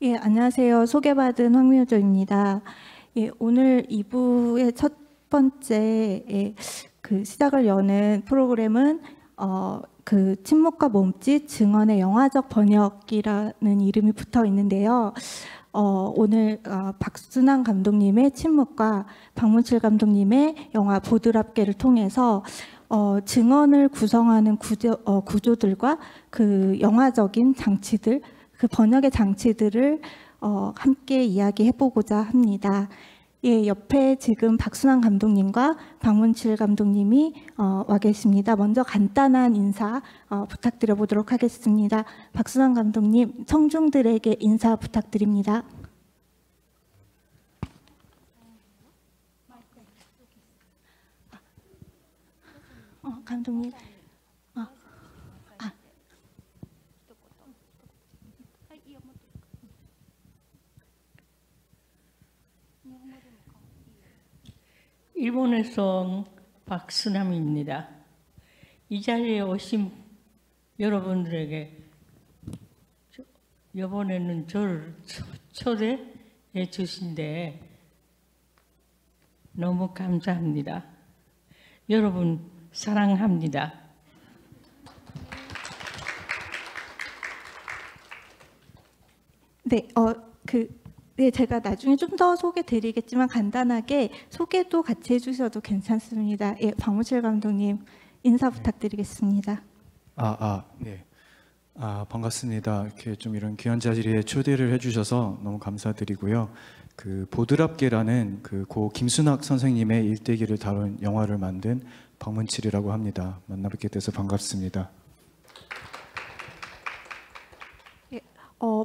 예, 안녕하세요. 소개받은 황미호조입니다. 예, 오늘 2부의 첫 번째 시작을 여는 프로그램은 그 침묵과 몸짓 증언의 영화적 번역이라는 이름이 붙어 있는데요. 오늘 박순환 감독님의 침묵과 박문칠 감독님의 영화 보드랍게를 통해서 증언을 구성하는 구조들과 그 영화적인 장치들, 그 번역의 장치들을 함께 이야기해보고자 합니다. 예, 옆에 지금 박순환 감독님과 박문칠 감독님이 와 계십니다. 먼저 간단한 인사 부탁드려보도록 하겠습니다. 박순환 감독님, 청중들에게 인사 부탁드립니다. 감독님. 일본에서 온 박순환입니다. 이 자리에 오신 여러분들에게 이번에는 저를 초대해 주신데 너무 감사합니다. 여러분 사랑합니다. 네, 네, 제가 나중에 좀 더 소개 드리겠지만 간단하게 소개도 같이 해주셔도 괜찮습니다. 예, 박문칠 감독님 인사 부탁드리겠습니다. 네. 반갑습니다. 이렇게 좀 이런 귀한 자리에 초대를 해주셔서 너무 감사드리고요. 그 보드랍게라는 그 고 김순학 선생님의 일대기를 다룬 영화를 만든 박문칠이라고 합니다. 만나뵙게 돼서 반갑습니다.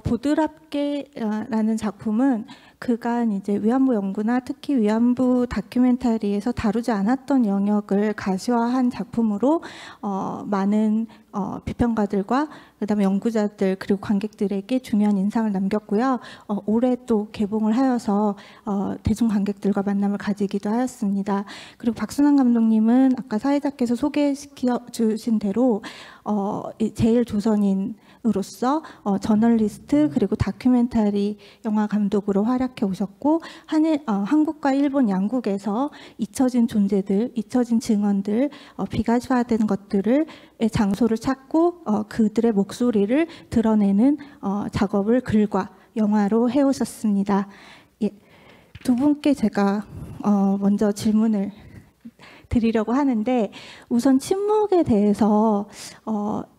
보드랍게라는 작품은 그간 이제 위안부 연구나 특히 위안부 다큐멘터리에서 다루지 않았던 영역을 가시화한 작품으로 많은 비평가들과 그다음에 연구자들 그리고 관객들에게 중요한 인상을 남겼고요. 올해 또 개봉을 하여서 대중 관객들과 만남을 가지기도 하였습니다. 그리고 박순환 감독님은 아까 사회자께서 소개시켜 주신 대로 제일 조선인 으로서 저널리스트 그리고 다큐멘터리 영화 감독으로 활약해 오셨고 한국과 일본 양국에서 잊혀진 존재들, 잊혀진 증언들, 비가시화된 것들을 장소를 찾고 그들의 목소리를 드러내는 작업을 글과 영화로 해오셨습니다. 예, 두 분께 제가 먼저 질문을 드리려고 하는데 우선 침묵에 대해서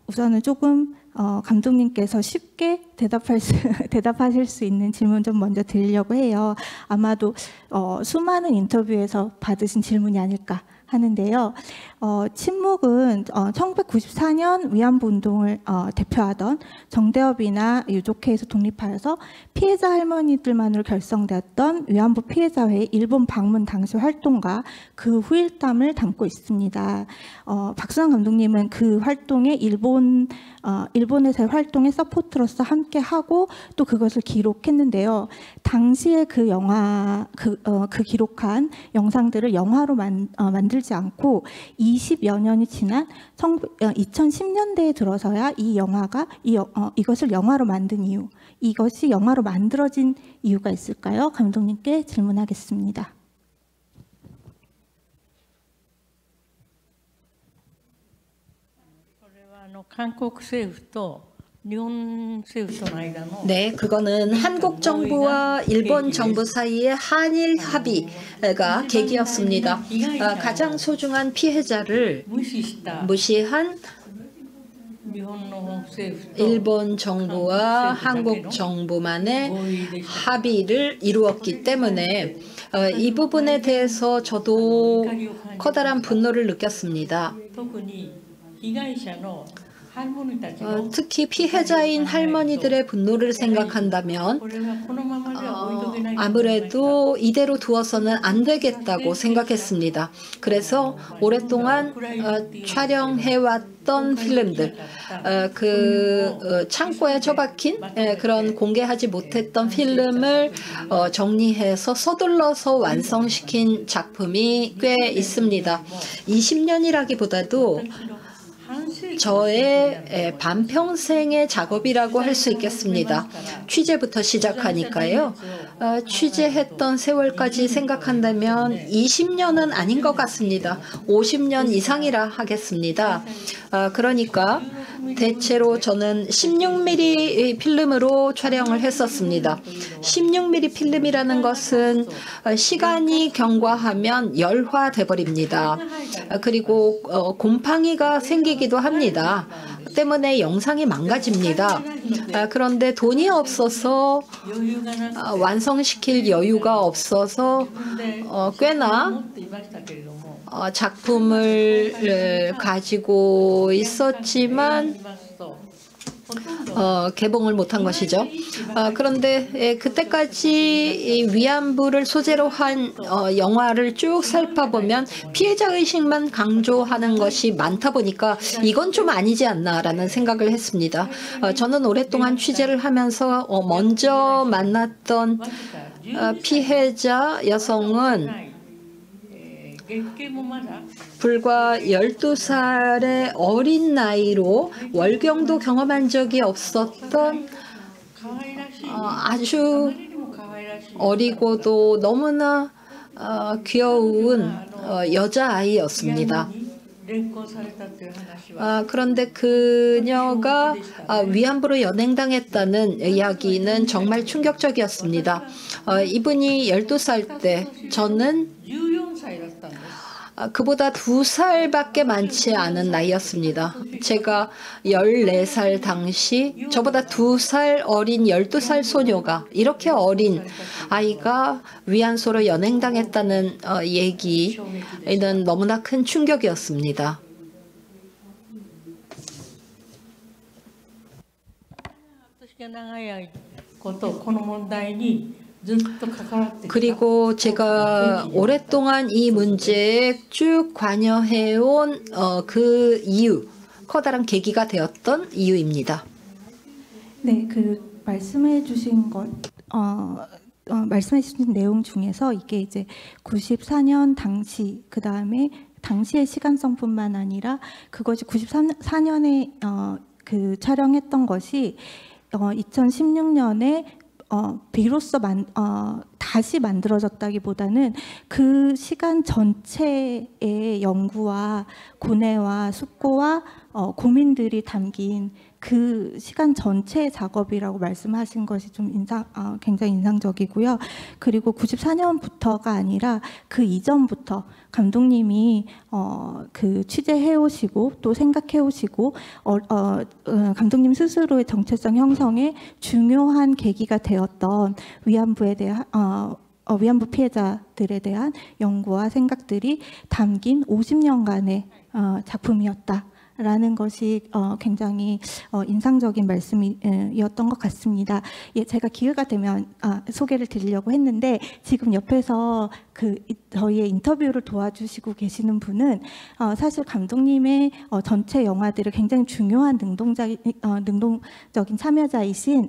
우선은 조금 감독님께서 쉽게 대답하실 수 있는 질문 좀 먼저 드리려고 해요. 아마도 수많은 인터뷰에서 받으신 질문이 아닐까 하는데요. 침묵은 1994년 위안부 운동을 대표하던 정대협이나 유족회에서 독립하여서 피해자 할머니들만으로 결성되었던 위안부 피해자회의 일본 방문 당시 활동과 그 후일담을 담고 있습니다. 박순환 감독님은 그 활동에 일본에서의 활동에 서포트로서 함께하고 또 그것을 기록했는데요. 당시에 그 영화 그 기록한 영상들을 영화로 만들지 않고 20여 년이 지난 2010년대에 들어서야 이 영화가 이것을 영화로 만든 이유, 이것이 영화로 만들어진 이유가 있을까요? 감독님께 질문하겠습니다. 네, 그거는 한국 정부와 일본 정부 사이의 한일 합의가 계기였습니다. 가장 소중한 피해자를 무시한 일본 정부와 한국 정부만의 합의를 이루었기 때문에 이 부분에 대해서 저도 커다란 분노를 느꼈습니다. 특히 피해자인 할머니들의 분노를 생각한다면 아무래도 이대로 두어서는 안 되겠다고 생각했습니다. 그래서 오랫동안 촬영해왔던 필름들, 창고에 처박힌 그런 공개하지 못했던 필름을 정리해서 서둘러서 완성시킨 작품이 꽤 있습니다. 20년이라기보다도 저의 반평생의 작업이라고 할 수 있겠습니다. 취재부터 시작하니까요. 취재했던 세월까지 생각한다면 20년은 아닌 것 같습니다. 50년 이상이라 하겠습니다. 그러니까 대체로 저는 16mm 필름으로 촬영을 했었습니다. 16mm 필름이라는 것은 시간이 경과하면 열화돼 버립니다. 그리고 곰팡이가 생기기도 합니다. 때문에 영상이 망가집니다. 그런데 돈이 없어서 완성시킬 여유가 없어서 꽤나 작품을 가지고 있었지만 개봉을 못한 것이죠. 그런데 그때까지 위안부를 소재로 한 영화를 쭉 살펴보면 피해자 의식만 강조하는 것이 많다 보니까 이건 좀 아니지 않나라는 생각을 했습니다. 저는 오랫동안 취재를 하면서 먼저 만났던 피해자 여성은 불과 12살의 어린 나이로 월경도 경험한 적이 없었던 아주 어리고도 너무나 귀여운 여자아이였습니다. 그런데 그녀가 위안부로 연행당했다는 이야기는 정말 충격적이었습니다. 이분이 12살 때 저는 그보다 2살밖에 많지 않은 나이였습니다. 제가 14살 당시 저보다 2살 어린 12살 소녀가 이렇게 어린 아이가 위안소로 연행당했다는 얘기는 너무나 큰 충격이었습니다. 그리고 제가 오랫동안 이 문제에 쭉 관여해온 그 이유, 커다란 계기가 되었던 이유입니다. 네, 그 말씀해 주신 내용 중에서 이게 이제 94년 당시, 그 다음에 당시의 시간성뿐만 아니라 그것이 94년에 그 촬영했던 것이 2016년에 비로소 다시 만들어졌다기보다는 그 시간 전체의 연구와 고뇌와 숙고와 고민들이 담긴 그 시간 전체의 작업이라고 말씀하신 것이 좀 굉장히 인상적이고요. 그리고 94년부터가 아니라 그 이전부터 감독님이 그 취재해 오시고 또 생각해 오시고 감독님 스스로의 정체성 형성에 중요한 계기가 되었던 위안부에 대한 위안부 피해자들에 대한 연구와 생각들이 담긴 50년간의 작품이었다라는 것이 굉장히 인상적인 말씀이었던 것 같습니다. 예, 제가 기회가 되면 소개를 드리려고 했는데 지금 옆에서 저희의 인터뷰를 도와주시고 계시는 분은 사실 감독님의 전체 영화들을 굉장히 중요한 능동적인 참여자이신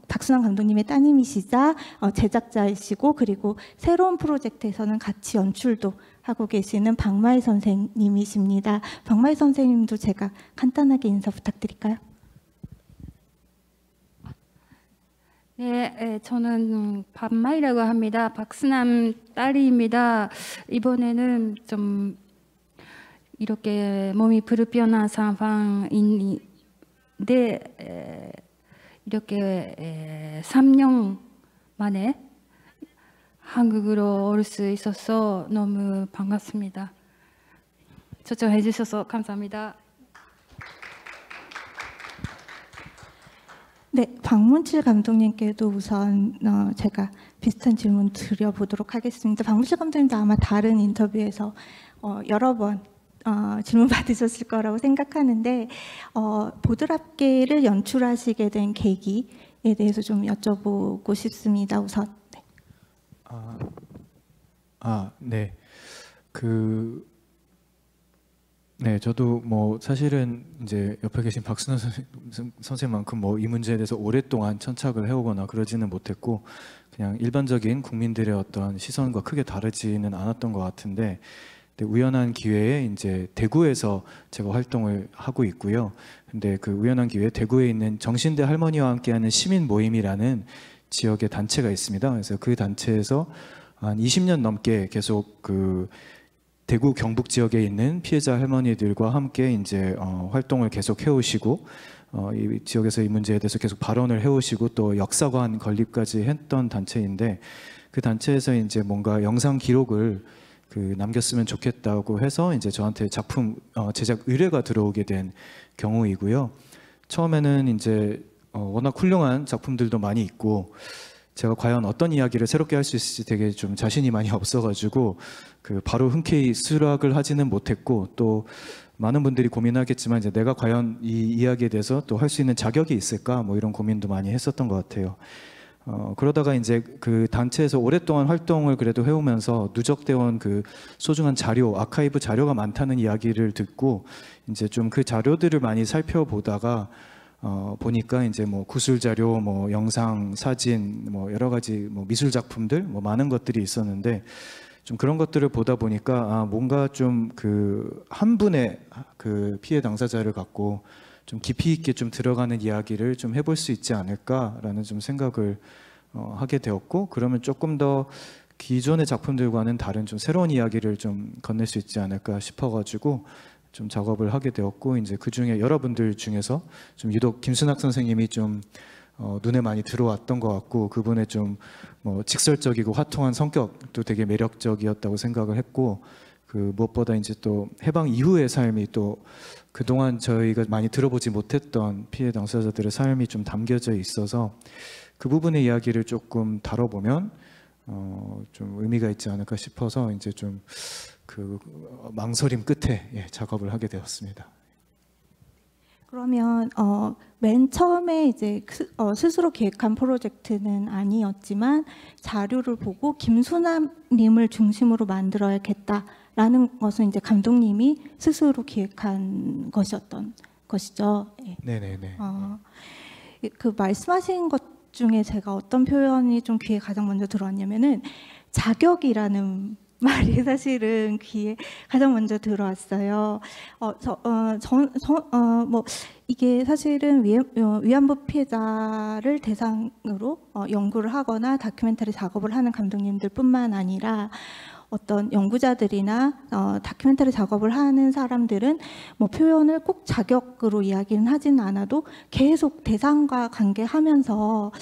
박순환 감독님의 따님이시자 제작자이시고 그리고 새로운 프로젝트에서는 같이 연출도 하고 계시는 박마희 선생님이십니다. 박마희 선생님도 제가 간단하게 인사 부탁드릴까요? 네, 저는 박마희라고 합니다. 박순환 딸입니다. 이번에는 좀 이렇게 몸이 불편한 상황인데 이렇게 3년 만에 한국으로 올 수 있어서 너무 반갑습니다. 초청해 주셔서 감사합니다. 네, 박문칠 감독님께도 우선 제가 비슷한 질문 드려보도록 하겠습니다. 박문칠 감독님도 아마 다른 인터뷰에서 여러 번 질문 받으셨을 거라고 생각하는데 보드랍게를 연출하시게 된 계기에 대해서 좀 여쭤보고 싶습니다. 우선. 네. 네, 저도 뭐 사실은 이제 옆에 계신 박순환 선생님만큼 뭐 이 문제에 대해서 오랫동안 천착을 해오거나 그러지는 못했고 그냥 일반적인 국민들의 어떤 시선과 크게 다르지는 않았던 것 같은데 근데 우연한 기회에 이제 대구에서 제가 활동을 하고 있고요. 근데 그 우연한 기회에 대구에 있는 정신대 할머니와 함께하는 시민 모임이라는 지역의 단체가 있습니다. 그래서 그 단체에서 한 20년 넘게 계속 그 대구 경북 지역에 있는 피해자 할머니들과 함께 이제 활동을 계속 해오시고 이 지역에서 이 문제에 대해서 계속 발언을 해오시고 또 역사관 건립까지 했던 단체인데 그 단체에서 이제 뭔가 영상 기록을 그 남겼으면 좋겠다고 해서 이제 저한테 작품 제작 의뢰가 들어오게 된 경우이고요. 처음에는 이제 워낙 훌륭한 작품들도 많이 있고 제가 과연 어떤 이야기를 새롭게 할 수 있을지 되게 좀 자신이 많이 없어가지고 그 바로 흔쾌히 수락을 하지는 못했고 또 많은 분들이 고민하겠지만 이제 내가 과연 이 이야기에 대해서 또 할 수 있는 자격이 있을까 뭐 이런 고민도 많이 했었던 것 같아요. 그러다가 이제 그 단체에서 오랫동안 활동을 그래도 해오면서 누적되어 온 그 소중한 자료, 아카이브 자료가 많다는 이야기를 듣고 이제 좀 그 자료들을 많이 살펴보다가 보니까 이제 뭐 구술 자료, 뭐 영상, 사진, 뭐 여러 가지 뭐 미술 작품들, 뭐 많은 것들이 있었는데 좀 그런 것들을 보다 보니까 뭔가 좀 그 한 분의 그 피해 당사자를 갖고 좀 깊이 있게 좀 들어가는 이야기를 좀 해볼 수 있지 않을까라는 좀 생각을 하게 되었고 그러면 조금 더 기존의 작품들과는 다른 좀 새로운 이야기를 좀 건넬 수 있지 않을까 싶어가지고 좀 작업을 하게 되었고 이제 그 중에 여러분들 중에서 좀 유독 김순학 선생님이 좀 눈에 많이 들어왔던 것 같고 그분의 좀 뭐 직설적이고 화통한 성격도 되게 매력적이었다고 생각을 했고 그 무엇보다 이제 또 해방 이후의 삶이 또 그동안 저희가 많이 들어보지 못했던 피해 당사자들의 삶이 좀 담겨져 있어서 그 부분의 이야기를 조금 다뤄보면 좀 의미가 있지 않을까 싶어서 이제 좀 그 망설임 끝에 작업을 하게 되었습니다. 그러면 맨 처음에 이제 스스로 계획한 프로젝트는 아니었지만 자료를 보고 김순남님을 중심으로 만들어야겠다라는 것은 이제 감독님이 스스로 기획한 것이었던 것이죠. 네네네. 그 말씀하신 것 중에 제가 어떤 표현이 좀 귀에 가장 먼저 들어왔냐면은 자격이라는 말이 사실은 귀에 가장 먼저 들어왔어요. 뭐 이게 사실은 위안부 피해자를 대상으로 연구를 하거나 다큐멘터리 작업을 하는 감독님들뿐만 아니라 어떤 연구자들이나 다큐멘터리 작업을 하는 사람들은 뭐 표현을 꼭 자격으로 이야기는 하지는 않아도 계속 대상과 관계하면서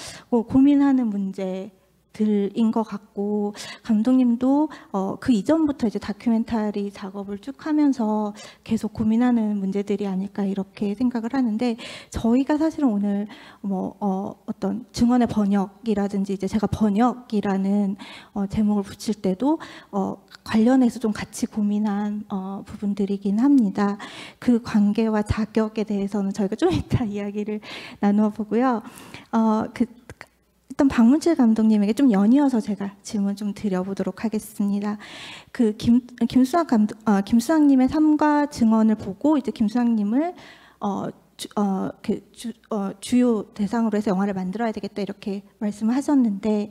고민하는 문제들인 것 같고 감독님도 그 이전부터 이제 다큐멘터리 작업을 쭉 하면서 계속 고민하는 문제들이 아닐까 이렇게 생각을 하는데 저희가 사실은 오늘 뭐 어떤 증언의 번역이라든지 이제 제가 번역이라는 제목을 붙일 때도 관련해서 좀 같이 고민한 부분들이긴 합니다. 그 관계와 자격에 대해서는 저희가 좀 이따 이야기를 나누어 보고요. 일단 박문칠 감독님에게 좀 연이어서 제가 질문 좀 드려보도록 하겠습니다. 그 김수학님의 삶과 증언을 보고 이제 김수학님을 주요 대상으로 해서 영화를 만들어야 되겠다 이렇게 말씀을 하셨는데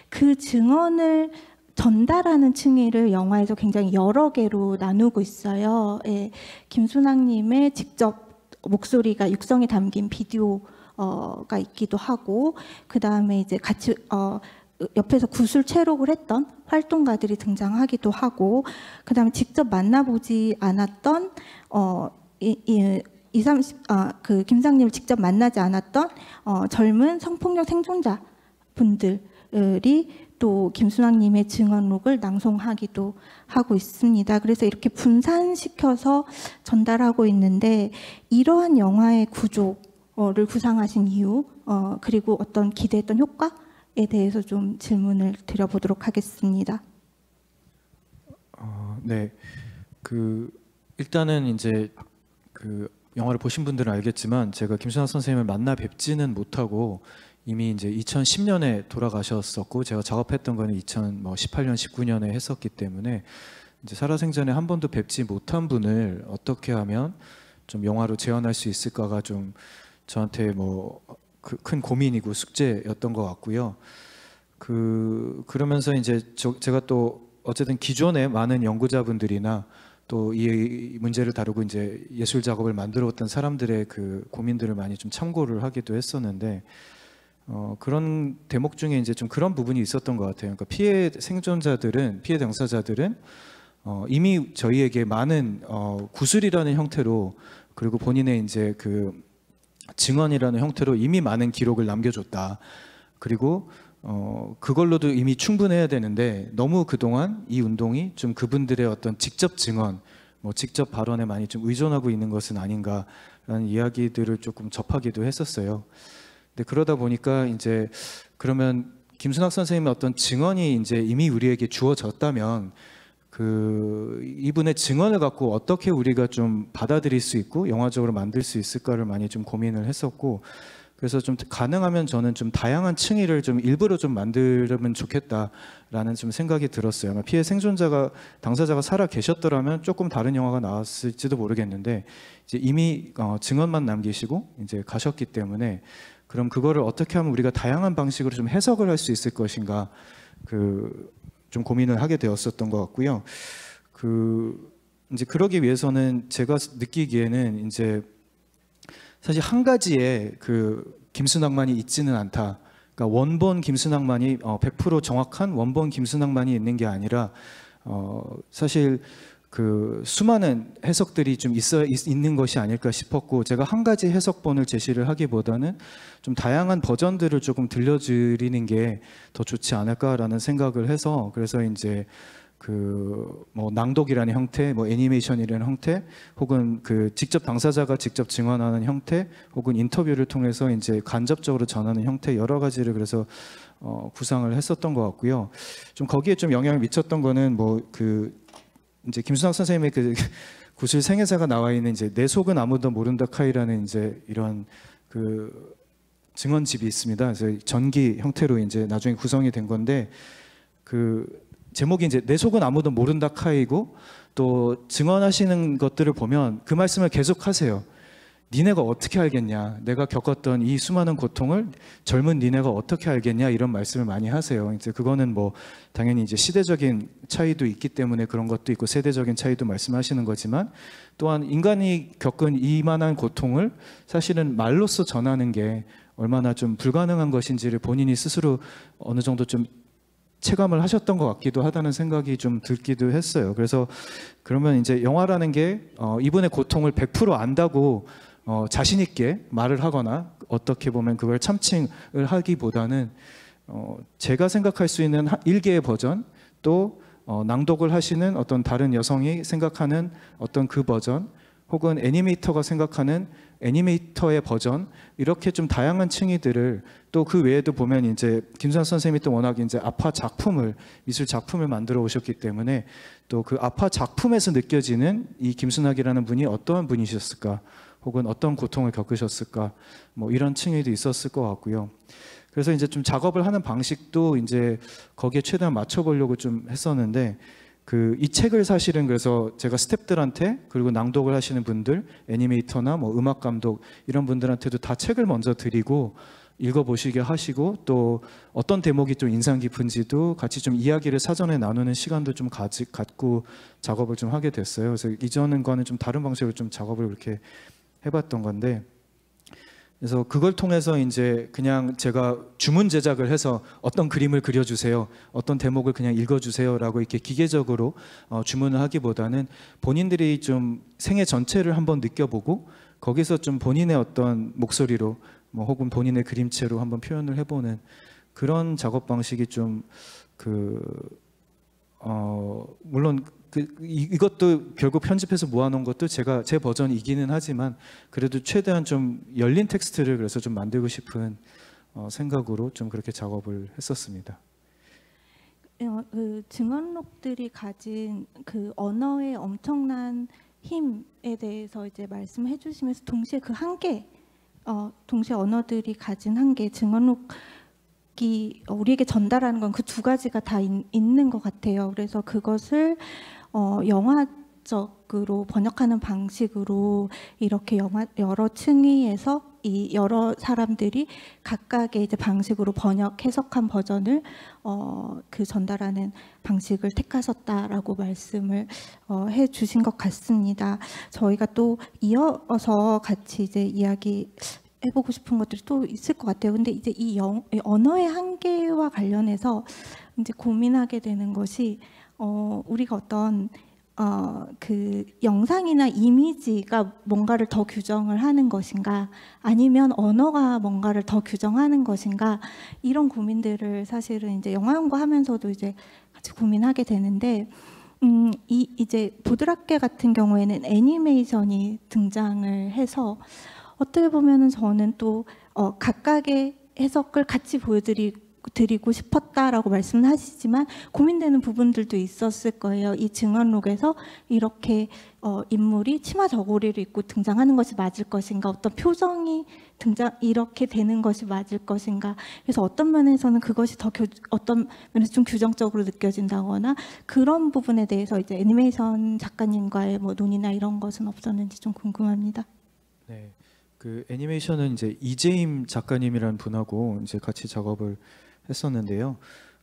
그 증언을 전달하는 층위를 영화에서 굉장히 여러 개로 나누고 있어요. 예, 김순학님의 직접 목소리가 육성이 담긴 비디오가 있기도 하고 그 다음에 이제 같이 옆에서 구술 채록을 했던 활동가들이 등장하기도 하고 그 다음에 직접 만나보지 않았던 그 김상님을 직접 만나지 않았던 젊은 성폭력 생존자 분들이 또 김순학님의 증언록을 낭송하기도 하고 있습니다. 그래서 이렇게 분산시켜서 전달하고 있는데 이러한 영화의 구조를 구상하신 이유 그리고 어떤 기대했던 효과에 대해서 좀 질문을 드려보도록 하겠습니다. 네, 일단은 이제 영화를 보신 분들은 알겠지만 제가 김순학 선생님을 만나 뵙지는 못하고 이미 이제 2010년에 돌아가셨었고 제가 작업했던 거는 2018년, 19년에 했었기 때문에 이제 살아생전에 한 번도 뵙지 못한 분을 어떻게 하면 좀 영화로 재현할 수 있을까가 좀 저한테 큰 고민이고 숙제였던 것 같고요. 그러면서 이제 제가 또 어쨌든 기존의 많은 연구자분들이나 또 이 문제를 다루고 이제 예술 작업을 만들어왔던 사람들의 그 고민들을 많이 좀 참고를 하기도 했었는데 그런 대목 중에 이제 좀 그런 부분이 있었던 것 같아요. 그러니까 피해 생존자들은 피해 당사자들은 이미 저희에게 많은 구술이라는 형태로 그리고 본인의 이제 그 증언이라는 형태로 이미 많은 기록을 남겨줬다. 그리고 그걸로도 이미 충분해야 되는데 너무 그동안 이 운동이 좀 그분들의 어떤 직접 증언, 뭐 직접 발언에 많이 좀 의존하고 있는 것은 아닌가라는 이야기들을 조금 접하기도 했었어요. 근데 그러다 보니까 이제 그러면 김순학 선생님의 어떤 증언이 이제 이미 우리에게 주어졌다면 그 이분의 증언을 갖고 어떻게 우리가 좀 받아들일 수 있고 영화적으로 만들 수 있을까를 많이 좀 고민을 했었고, 그래서 좀 가능하면 저는 좀 다양한 층위를 좀 일부러 좀 만들면 좋겠다라는 좀 생각이 들었어요. 아마 피해 생존자가 당사자가 살아 계셨더라면 조금 다른 영화가 나왔을지도 모르겠는데 이제 이미 증언만 남기시고 이제 가셨기 때문에 그럼 그거를 어떻게 하면 우리가 다양한 방식으로 좀 해석을 할 수 있을 것인가 좀 고민을 하게 되었었던 것 같고요. 이제 그러기 위해서는 제가 느끼기에는 이제 사실 한 가지의 그 김순학만이 있지는 않다. 그러니까 원본 김순학만이 100% 정확한 원본 김순학만이 있는 게 아니라 사실 그 수많은 해석들이 좀 있는 것이 아닐까 싶었고, 제가 한 가지 해석본을 제시를 하기보다는 좀 다양한 버전들을 조금 들려드리는 게 더 좋지 않을까라는 생각을 해서, 그래서 이제 뭐 낭독이라는 형태, 뭐 애니메이션이라는 형태, 혹은 그 직접 당사자가 직접 증언하는 형태, 혹은 인터뷰를 통해서 이제 간접적으로 전하는 형태, 여러 가지를 그래서 구상을 했었던 것 같고요. 좀 거기에 좀 영향을 미쳤던 거는 뭐 이제 김순학 선생님의 그 구술 생애사가 나와 있는 이제 내 속은 아무도 모른다 카이라는 이제 이런 그 증언집이 있습니다. 그래서 전기 형태로 이제 나중에 구성이 된 건데 제목이 이제 내 속은 아무도 모른다 카이고, 또 증언하시는 것들을 보면 그 말씀을 계속 하세요. 니네가 어떻게 알겠냐, 내가 겪었던 이 수많은 고통을 젊은 니네가 어떻게 알겠냐, 이런 말씀을 많이 하세요. 이제 그거는 뭐 당연히 이제 시대적인 차이도 있기 때문에 그런 것도 있고 세대적인 차이도 말씀하시는 거지만, 또한 인간이 겪은 이만한 고통을 사실은 말로써 전하는 게 얼마나 좀 불가능한 것인지를 본인이 스스로 어느 정도 좀 체감을 하셨던 것 같기도 하다는 생각이 좀 들기도 했어요. 그래서 그러면 이제 영화라는 게 이분의 고통을 100% 안다고 자신 있게 말을 하거나 어떻게 보면 그걸 참칭을 하기보다는 제가 생각할 수 있는 일개의 버전, 또 낭독을 하시는 어떤 다른 여성이 생각하는 어떤 그 버전, 혹은 애니메이터가 생각하는 애니메이터의 버전, 이렇게 좀 다양한 층위들을, 또 그 외에도 보면 이제 김순학 선생님이 또 워낙 이제 아파 작품을, 미술 작품을 만들어 오셨기 때문에 또 그 아파 작품에서 느껴지는 이 김순학이라는 분이 어떠한 분이셨을까, 혹은 어떤 고통을 겪으셨을까, 뭐 이런 층위도 있었을 것 같고요. 그래서 이제 좀 작업을 하는 방식도 이제 거기에 최대한 맞춰보려고 좀 했었는데, 이 책을 사실은 그래서 제가 스태프들한테, 그리고 낭독을 하시는 분들, 애니메이터나 뭐 음악 감독 이런 분들한테도 다 책을 먼저 드리고 읽어보시게 하시고, 또 어떤 대목이 좀 인상 깊은지도 같이 좀 이야기를 사전에 나누는 시간도 좀 갖고 작업을 좀 하게 됐어요. 그래서 이전과는 좀 다른 방식으로 좀 작업을 이렇게 해봤던 건데, 그래서 그걸 통해서 이제 그냥 제가 주문 제작을 해서 어떤 그림을 그려주세요, 어떤 대목을 그냥 읽어주세요라고 이렇게 기계적으로 주문을 하기보다는 본인들이 좀 생애 전체를 한번 느껴보고 거기서 좀 본인의 어떤 목소리로 뭐 혹은 본인의 그림체로 한번 표현을 해보는 그런 작업 방식이 좀 물론 이것도 결국 편집해서 모아놓은 것도 제 버전이기는 하지만 그래도 최대한 좀 열린 텍스트를 그래서 좀 만들고 싶은 생각으로 좀 그렇게 작업을 했었습니다. 그 증언록들이 가진 그 언어의 엄청난 힘에 대해서 이제 말씀해 주시면서 동시에 그 한계, 동시에 언어들이 가진 한계, 증언록이 우리에게 전달하는 건 그 두 가지가 다 있는 것 같아요. 그래서 그것을 영화적으로 번역하는 방식으로 이렇게 여러 층위에서 이 여러 사람들이 각각의 이제 방식으로 번역 해석한 버전을 그 전달하는 방식을 택하셨다라고 말씀을 해주신 것 같습니다. 저희가 또 이어서 같이 이제 이야기 해보고 싶은 것들이 또 있을 것 같아요. 근데 이제 이 언어의 한계와 관련해서 이제 고민하게 되는 것이 우리가 어떤 그 영상이나 이미지가 뭔가를 더 규정을 하는 것인가, 아니면 언어가 뭔가를 더 규정하는 것인가, 이런 고민들을 사실은 이제 영화 연구하면서도 이제 같이 고민하게 되는데, 이제 보드랍게 같은 경우에는 애니메이션이 등장을 해서 어떻게 보면은 저는 또 각각의 해석을 같이 보여드리고 싶었다라고 말씀을 하시지만 고민되는 부분들도 있었을 거예요. 이 증언록에서 이렇게 인물이 치마 저고리를 입고 등장하는 것이 맞을 것인가, 어떤 표정이 이렇게 되는 것이 맞을 것인가. 그래서 어떤 면에서는 그것이 더 어떤 면에서 좀 규정적으로 느껴진다거나, 그런 부분에 대해서 이제 애니메이션 작가님과의 뭐 논의나 이런 것은 없었는지 좀 궁금합니다. 네, 그 애니메이션은 이제 이재임 작가님이라는 분하고 이제 같이 작업을 했었는데요.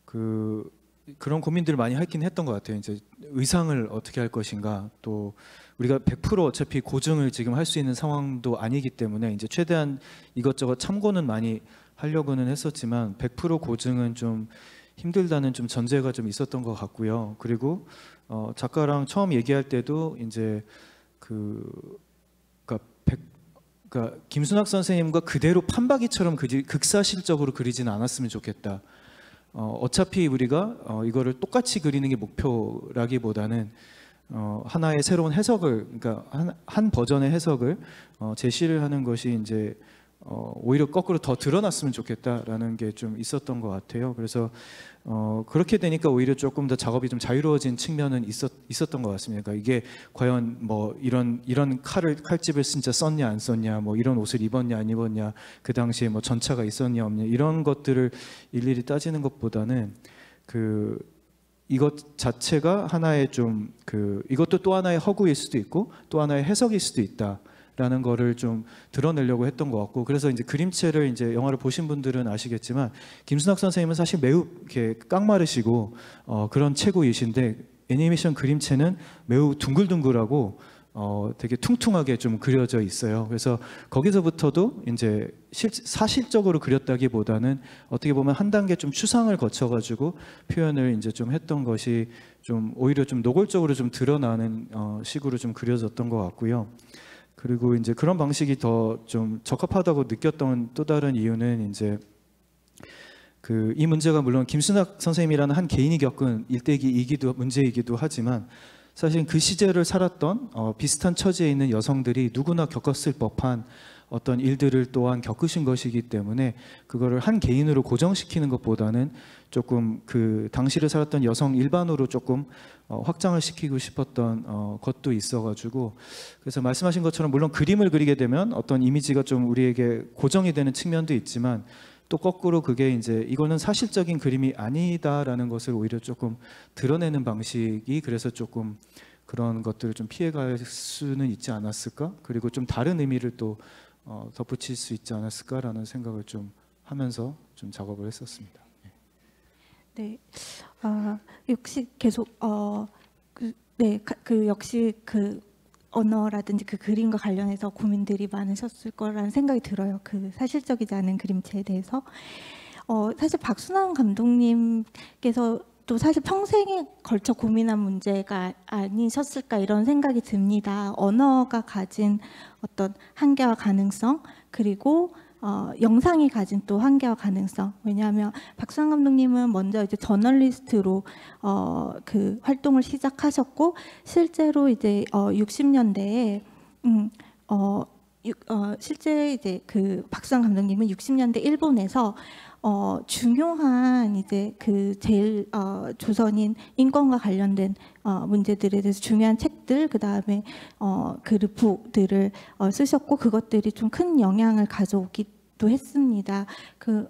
그런 고민들을 많이 하긴 했던 것 같아요. 이제 의상을 어떻게 할 것인가, 또 우리가 100% 어차피 고증을 지금 할 수 있는 상황도 아니기 때문에 이제 최대한 이것저것 참고는 많이 하려고는 했었지만 100% 고증은 좀 힘들다는 좀 전제가 좀 있었던 것 같고요. 그리고 작가랑 처음 얘기할 때도 이제 그러니까 김순학 선생님과 그대로 판박이처럼 극사실적으로 그리지는 않았으면 좋겠다. 어차피 우리가 이거를 똑같이 그리는 게 목표라기보다는 하나의 새로운 해석을, 그러니까 한 버전의 해석을 제시를 하는 것이 이제 오히려 거꾸로 더 드러났으면 좋겠다라는 게 좀 있었던 것 같아요. 그래서 그렇게 되니까 오히려 조금 더 작업이 좀 자유로워진 측면은 있었던 것 같습니다. 그러니까 이게 과연 뭐 이런 칼집을 진짜 썼냐 안 썼냐, 뭐 이런 옷을 입었냐 안 입었냐, 그 당시에 뭐 전차가 있었냐 없냐, 이런 것들을 일일이 따지는 것보다는 이것 자체가 하나의 좀 이것도 또 하나의 허구일 수도 있고 또 하나의 해석일 수도 있다. 라는 거를 좀 드러내려고 했던 것 같고, 그래서 이제 그림체를 이제 영화를 보신 분들은 아시겠지만 김순학 선생님은 사실 매우 이렇게 깡마르시고 그런 체구이신데 애니메이션 그림체는 매우 둥글둥글하고 되게 퉁퉁하게 좀 그려져 있어요. 그래서 거기서부터도 이제 사실적으로 그렸다기보다는 어떻게 보면 한 단계 좀 추상을 거쳐가지고 표현을 이제 좀 했던 것이 좀 오히려 좀 노골적으로 좀 드러나는 식으로 좀 그려졌던 것 같고요. 그리고 이제 그런 방식이 더 좀 적합하다고 느꼈던 또 다른 이유는 이제 이 문제가 물론 김순학 선생님이라는 한 개인이 겪은 문제이기도 하지만 사실 그 시절을 살았던 비슷한 처지에 있는 여성들이 누구나 겪었을 법한 어떤 일들을 또한 겪으신 것이기 때문에 그거를 한 개인으로 고정시키는 것보다는 조금 그 당시를 살았던 여성 일반으로 조금 확장을 시키고 싶었던 것도 있어가지고, 그래서 말씀하신 것처럼 물론 그림을 그리게 되면 어떤 이미지가 좀 우리에게 고정이 되는 측면도 있지만 또 거꾸로 그게 이제 이거는 사실적인 그림이 아니다라는 것을 오히려 조금 드러내는 방식이, 그래서 조금 그런 것들을 좀 피해갈 수는 있지 않았을까, 그리고 좀 다른 의미를 또 덧붙일 수 있지 않았을까라는 생각을 좀 하면서 좀 작업을 했었습니다. 네, 역시 계속 역시 언어라든지 그 그림과 관련해서 고민들이 많으셨을 거라는 생각이 들어요. 그 사실적이지 않은 그림체에 대해서. 사실 박순환 감독님께서 또 사실 평생에 걸쳐 고민한 문제가 아니셨을까 이런 생각이 듭니다. 언어가 가진 어떤 한계와 가능성, 그리고 영상이 가진 또 한계와 가능성. 왜냐하면 박순환 감독님은 먼저 이제 저널리스트로 그 활동을 시작하셨고, 실제로 이제 60년대에 실제 이제 그 박순환 감독님은 60년대 일본에서 중요한 이제 그 제일 조선인 인권과 관련된 문제들에 대해서 중요한 책들, 그 다음에 그 르포들을 쓰셨고, 그것들이 좀 큰 영향을 가져오기도 했습니다.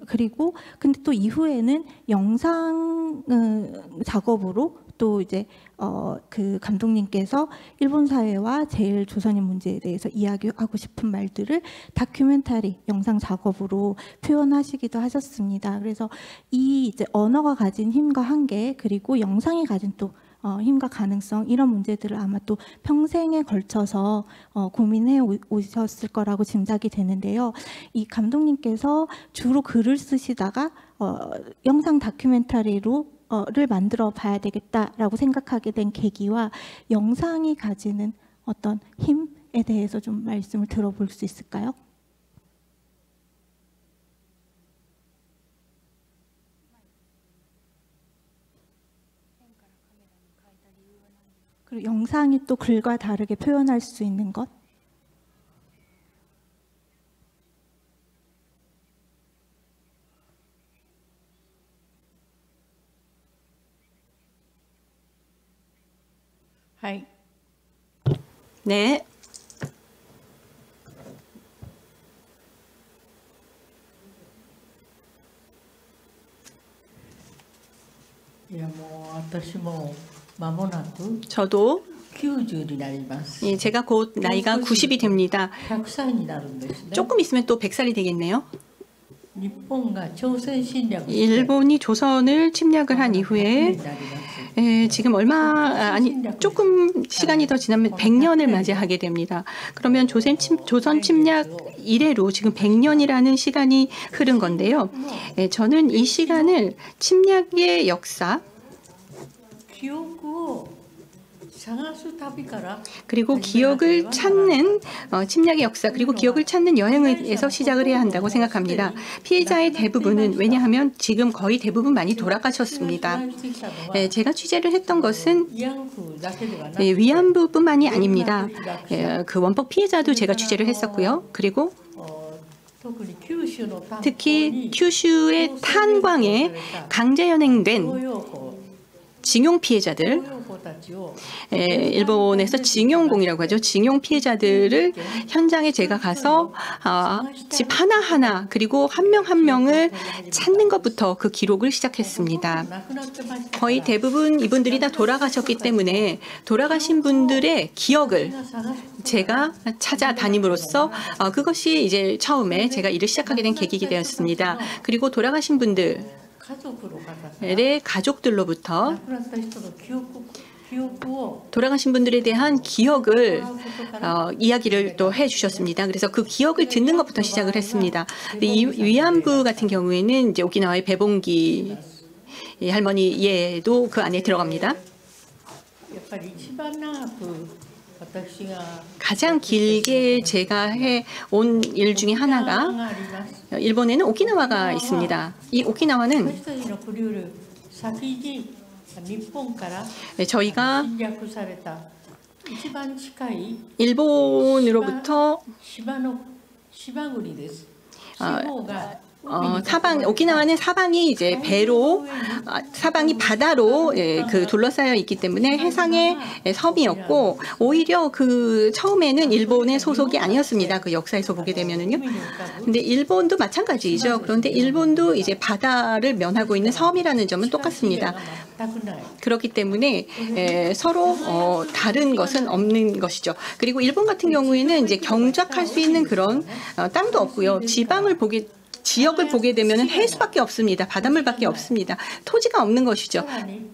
그리고 근데 또 이후에는 영상 작업으로 또 이제 그 감독님께서 일본 사회와 제일 조선인 문제에 대해서 이야기하고 싶은 말들을 다큐멘터리 영상 작업으로 표현하시기도 하셨습니다. 그래서 이 이제 언어가 가진 힘과 한계, 그리고 영상이 가진 또 힘과 가능성, 이런 문제들을 아마 또 평생에 걸쳐서 고민해 오셨을 거라고 짐작이 되는데요. 이 감독님께서 주로 글을 쓰시다가 영상 다큐멘터리를 만들어 봐야 되겠다라고 생각하게 된 계기와 영상이 가지는 어떤 힘에 대해서 좀 말씀을 들어볼 수 있을까요? 그리고 영상이 또 글과 다르게 표현할 수 있는 것? 하이. 네.私も間もなく 저도 90になります。 예, 제가 곧 나이가 90이 됩니다. 100歳になるんですね。 조금 있으면 또 100살이 되겠네요. 日本が朝鮮侵略 일본이 조선을 침략을 한 이후에 지금 조금 시간이 더 지나면 100년을 맞이하게 됩니다. 그러면 조선 침략 이래로 지금 100년이라는 시간이 흐른 건데요. 저는 이 시간을 침략의 역사, 그리고 기억을 찾는 침략의 역사, 그리고 기억을 찾는 여행에서 시작을 해야 한다고 생각합니다. 피해자의 대부분은, 왜냐하면 지금 거의 대부분 많이 돌아가셨습니다. 제가 취재를 했던 것은 위안부뿐만이 아닙니다. 그 원폭 피해자도 제가 취재를 했었고요. 그리고 특히 큐슈의 탄광에 강제 연행된 징용 피해자들, 일본에서 징용공이라고 하죠. 징용 피해자들을 현장에 제가 가서 집 하나하나, 그리고 한 명 한 명을 찾는 것부터 그 기록을 시작했습니다. 거의 대부분 이분들이 다 돌아가셨기 때문에 돌아가신 분들의 기억을 제가 찾아다님으로써 그것이 이제 처음에 제가 일을 시작하게 된 계기가 되었습니다. 그리고 돌아가신 분들의 가족들로부터 돌아가신 분들에 대한 기억을 이야기를 또 해주셨습니다. 그래서 그 기억을 듣는 것부터 시작을 했습니다. 이 위안부 같은 경우에는 이제 오키나와의 배봉기 할머니 예도 그 안에 들어갑니다. 가장 길게 제가 해온 일 중에 하나가 일본에는 오키나와가 있습니다. 이 오키나와는 저희가 일본으로부터 오키나와는 사방이 이제 배로, 사방이 바다로 그 둘러싸여 있기 때문에 해상의 섬이었고, 오히려 그 처음에는 일본의 소속이 아니었습니다. 그 역사에서 보게 되면은요. 근데 일본도 마찬가지죠. 그런데 일본도 이제 바다를 면하고 있는 섬이라는 점은 똑같습니다. 그렇기 때문에 서로 다른 것은 없는 것이죠. 그리고 일본 같은 경우에는 이제 경작할 수 있는 그런 땅도 없고요. 지역을 보게 되면 해수밖에 없습니다. 바닷물밖에 없습니다. 토지가 없는 것이죠.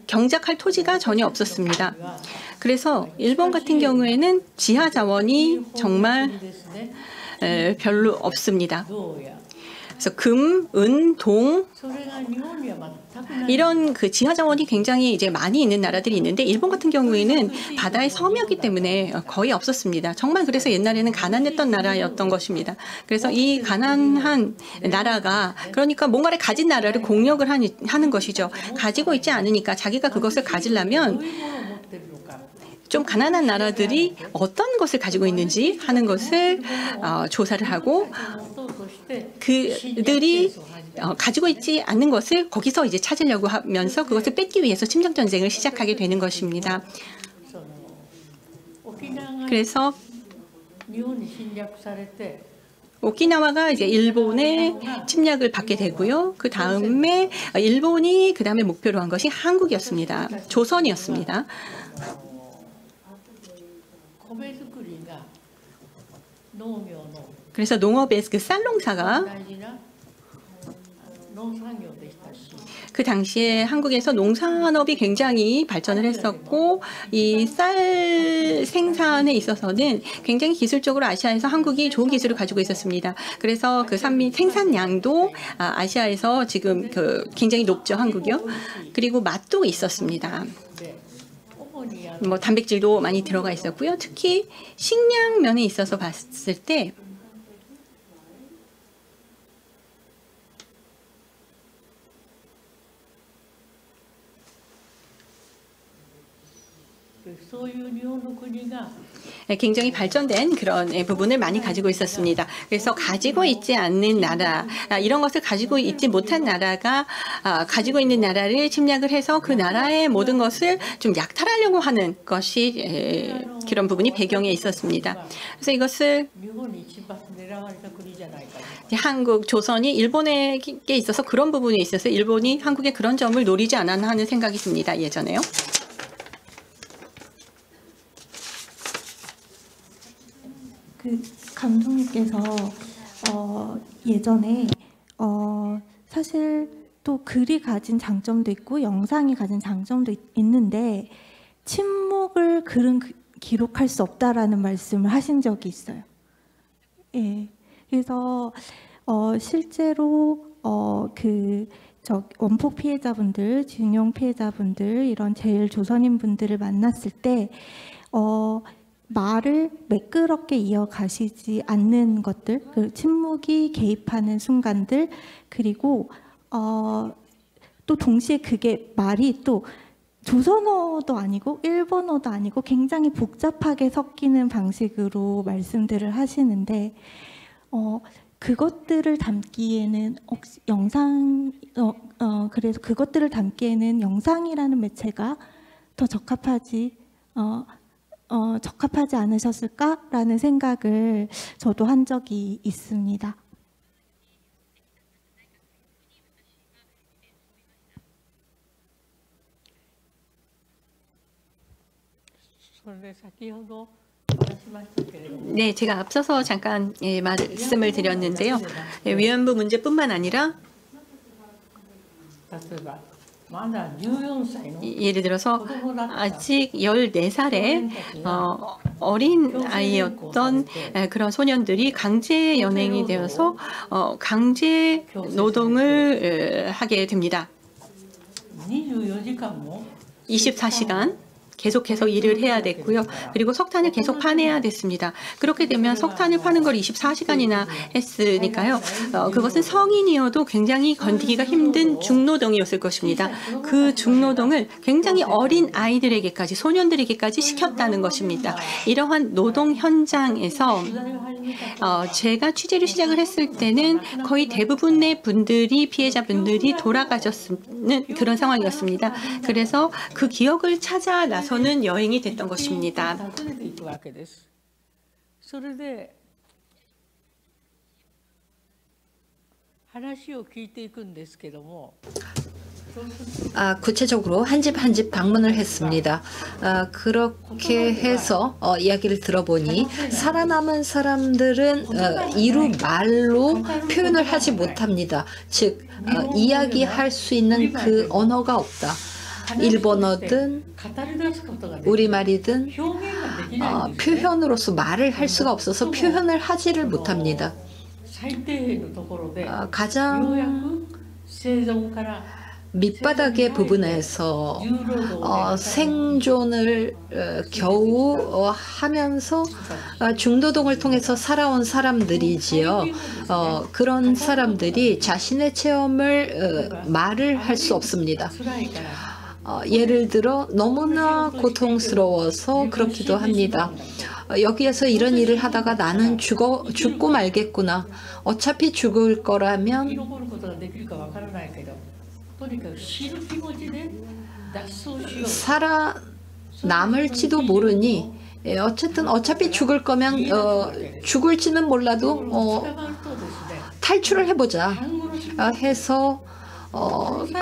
경작할 토지가 전혀 없었습니다. 그래서 일본 같은 경우에는 지하 자원이 정말 별로 없습니다. 그래서 금, 은, 동 이런 그 지하 자원이 굉장히 이제 많이 있는 나라들이 있는데, 일본 같은 경우에는 바다의 섬이었기 때문에 거의 없었습니다. 정말 그래서 옛날에는 가난했던 나라였던 것입니다. 그래서 이 가난한 나라가, 그러니까 뭔가를 가진 나라를 공격을 하는 것이죠. 가지고 있지 않으니까 자기가 그것을 가지려면 좀 가난한 나라들이 어떤 것을 가지고 있는지 하는 것을 조사를 하고, 그들이 가지고 있지 않는 것을 거기서 이제 찾으려고 하면서 그것을 뺏기 위해서 침략 전쟁을 시작하게 되는 것입니다. 그래서 오키나와가 이제 일본의 침략을 받게 되고요. 그 다음에 일본이 그 다음에 목표로 한 것이 한국이었습니다. 조선이었습니다. 米作りが農業の 그래서 농업의 그 쌀농사가 大事な農産業でしたし 그 당시에 한국에서 농산업이 굉장히 발전을 했었고 이 쌀 생산에 있어서는 굉장히 기술적으로 아시아에서 한국이 좋은 기술을 가지고 있었습니다. 그래서 그 생산량도 아시아에서 지금 굉장히 높죠, 한국이요. 그리고 맛도 있었습니다. で主に뭐 단백질도 많이 들어가 있었고요. 특히 식량 면에 있어서 봤을 때そういう日本の国が 굉장히 발전된 그런 부분을 많이 가지고 있었습니다. 그래서 가지고 있지 않는 나라, 이런 것을 가지고 있지 못한 나라가 가지고 있는 나라를 침략을 해서 그 나라의 모든 것을 좀 약탈하려고 하는 것이 그런 부분이 배경에 있었습니다. 그래서 이것을 日本に一番狙われた国じゃないかと 한국, 조선이 일본에게 있어서 그런 부분에 있어서 일본이 한국의 그런 점을 노리지 않았나 하는 생각이 듭니다. 예전에요. 그 감독님께서 예전에 사실 또 글이 가진 장점도 있고 영상이 가진 장점도 있는데 침묵을 글은 기록할 수 없다라는 말씀을 하신 적이 있어요. 예. 그래서 실제로 원폭 피해자분들, 징용 피해자분들, 이런 제일 조선인 분들을 만났을 때 말을 매끄럽게 이어가시지 않는 것들, 그 침묵이 개입하는 순간들, 그리고 또 동시에 그게 말이 또 조선어도 아니고 일본어도 아니고 굉장히 복잡하게 섞이는 방식으로 말씀들을 하시는데 그것들을 담기에는 혹시 그래서 그것들을 담기에는 영상이라는 매체가 더 적합하지 않으셨을까라는 생각을 저도 한 적이 있습니다. それで先ほど話しましたけれども 네, 제가 앞서서 잠깐 말씀을 드렸는데요. 위안부 문제뿐만 아니라 例えばまだ14歳の 예를 들어서 子供だった 아직 14살의 어린 아이였던 그런 소년들이 강제 연행이 되어서 강제 노동을 하게 됩니다. 24時間も 24시간 계속해서 일을 해야 됐고요. 그리고 석탄을 계속 파내야 됐습니다. 그렇게 되면 석탄을 파는 걸 24시간이나 했으니까요. 그것은 성인이어도 굉장히 건디기가 힘든 중노동이었을 것입니다. 그 중노동을 굉장히 어린 아이들에게까지, 소년들에게까지 시켰다는 것입니다. 이러한 노동 현장에서 제가 취재를 시작을 했을 때는 거의 대부분의 분들이, 피해자분들이 돌아가셨는 그런 상황이었습니다. 그래서 그 기억을 찾아 나서는 여행이 됐던 것입니다. 訪ねていくわけです。それで話を聞いていくんですけども 구체적으로 한 집 한 집 방문을 했습니다. 그렇게 해서 이야기를 들어보니 살아남은 사람들은 이루 말로 표현을 하지 못합니다. 즉 이야기할 수 있는 그 언어가 없다. 일본어든 우리말이든 표현으로서 말을 할 수가 없어서 표현을 하지를 못합니다. 가장 밑바닥의 부분에서 생존을 겨우 하면서 중노동을 통해서 살아온 사람들이지요. 그런 사람들이 자신의 체험을 말을 할 수 없습니다. 예를 들어 너무나 고통스러워서 그렇기도 합니다. 여기에서 이런 일을 하다가 나는 죽고 말겠구나. 어차피 죽을 거라면 살아남을지도 모르니 어쨌든 어차피 죽을 거면 죽을지는 몰라도 탈출을 해보자 해서